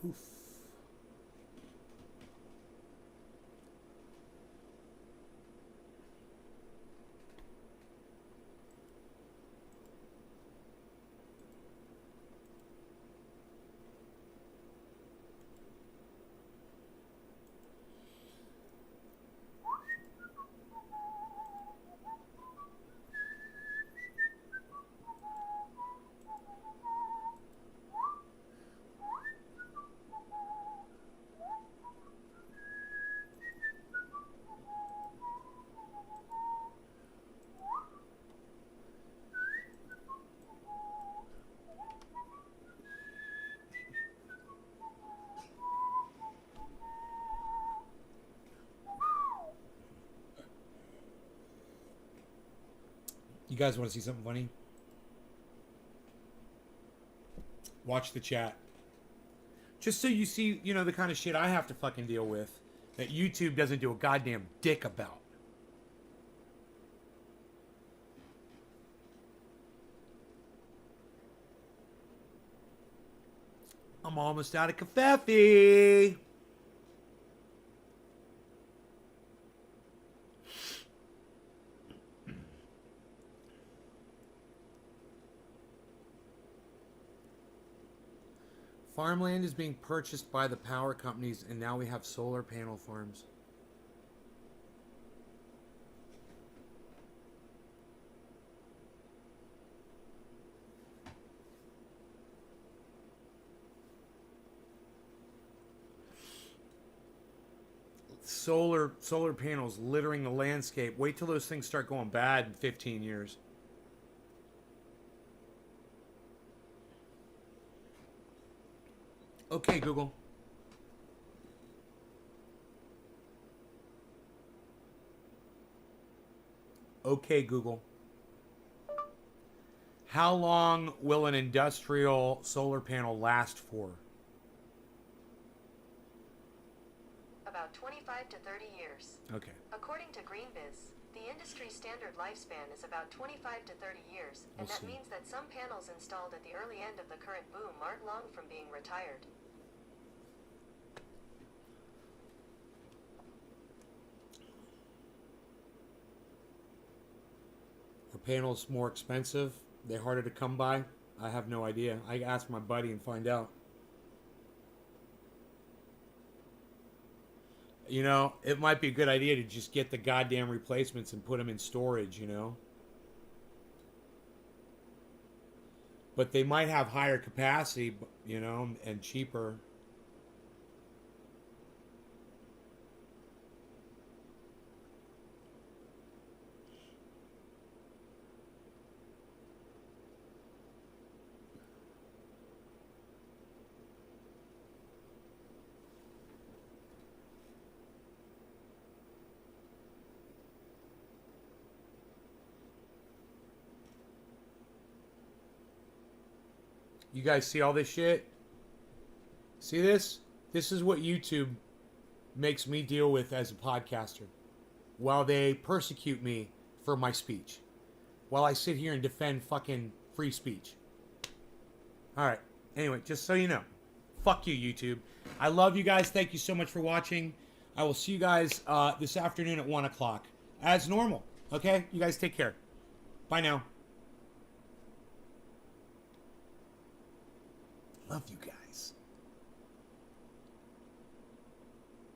Poof. You guys want to see something funny? Watch the chat. Just so you see, the kind of shit I have to fucking deal with that YouTube doesn't do a goddamn dick about. I'm almost out of coffee. Farmland is being purchased by the power companies, and now we have solar panel farms. Solar panels littering the landscape. Wait till those things start going bad in 15 years. Okay, Google. Okay, Google. How long will an industrial solar panel last for? About 25 25 to 30 years. Okay. According to GreenBiz, the industry standard lifespan is about 25 to 30 years, and that means that some panels installed at the early end of the current boom aren't long from being retired. Are panels more expensive? They're harder to come by? I have no idea. I ask my buddy and find out. You know, it might be a good idea to just get the goddamn replacements and put them in storage, you know? But they might have higher capacity, you know, and cheaper. You guys see all this shit? See this? This is what YouTube makes me deal with as a podcaster. While they persecute me for my speech. While I sit here and defend fucking free speech. Alright. Anyway, just so you know. Fuck you, YouTube. I love you guys. Thank you so much for watching. I will see you guys this afternoon at 1 o'clock. As normal. Okay? You guys take care. Bye now. Love you guys.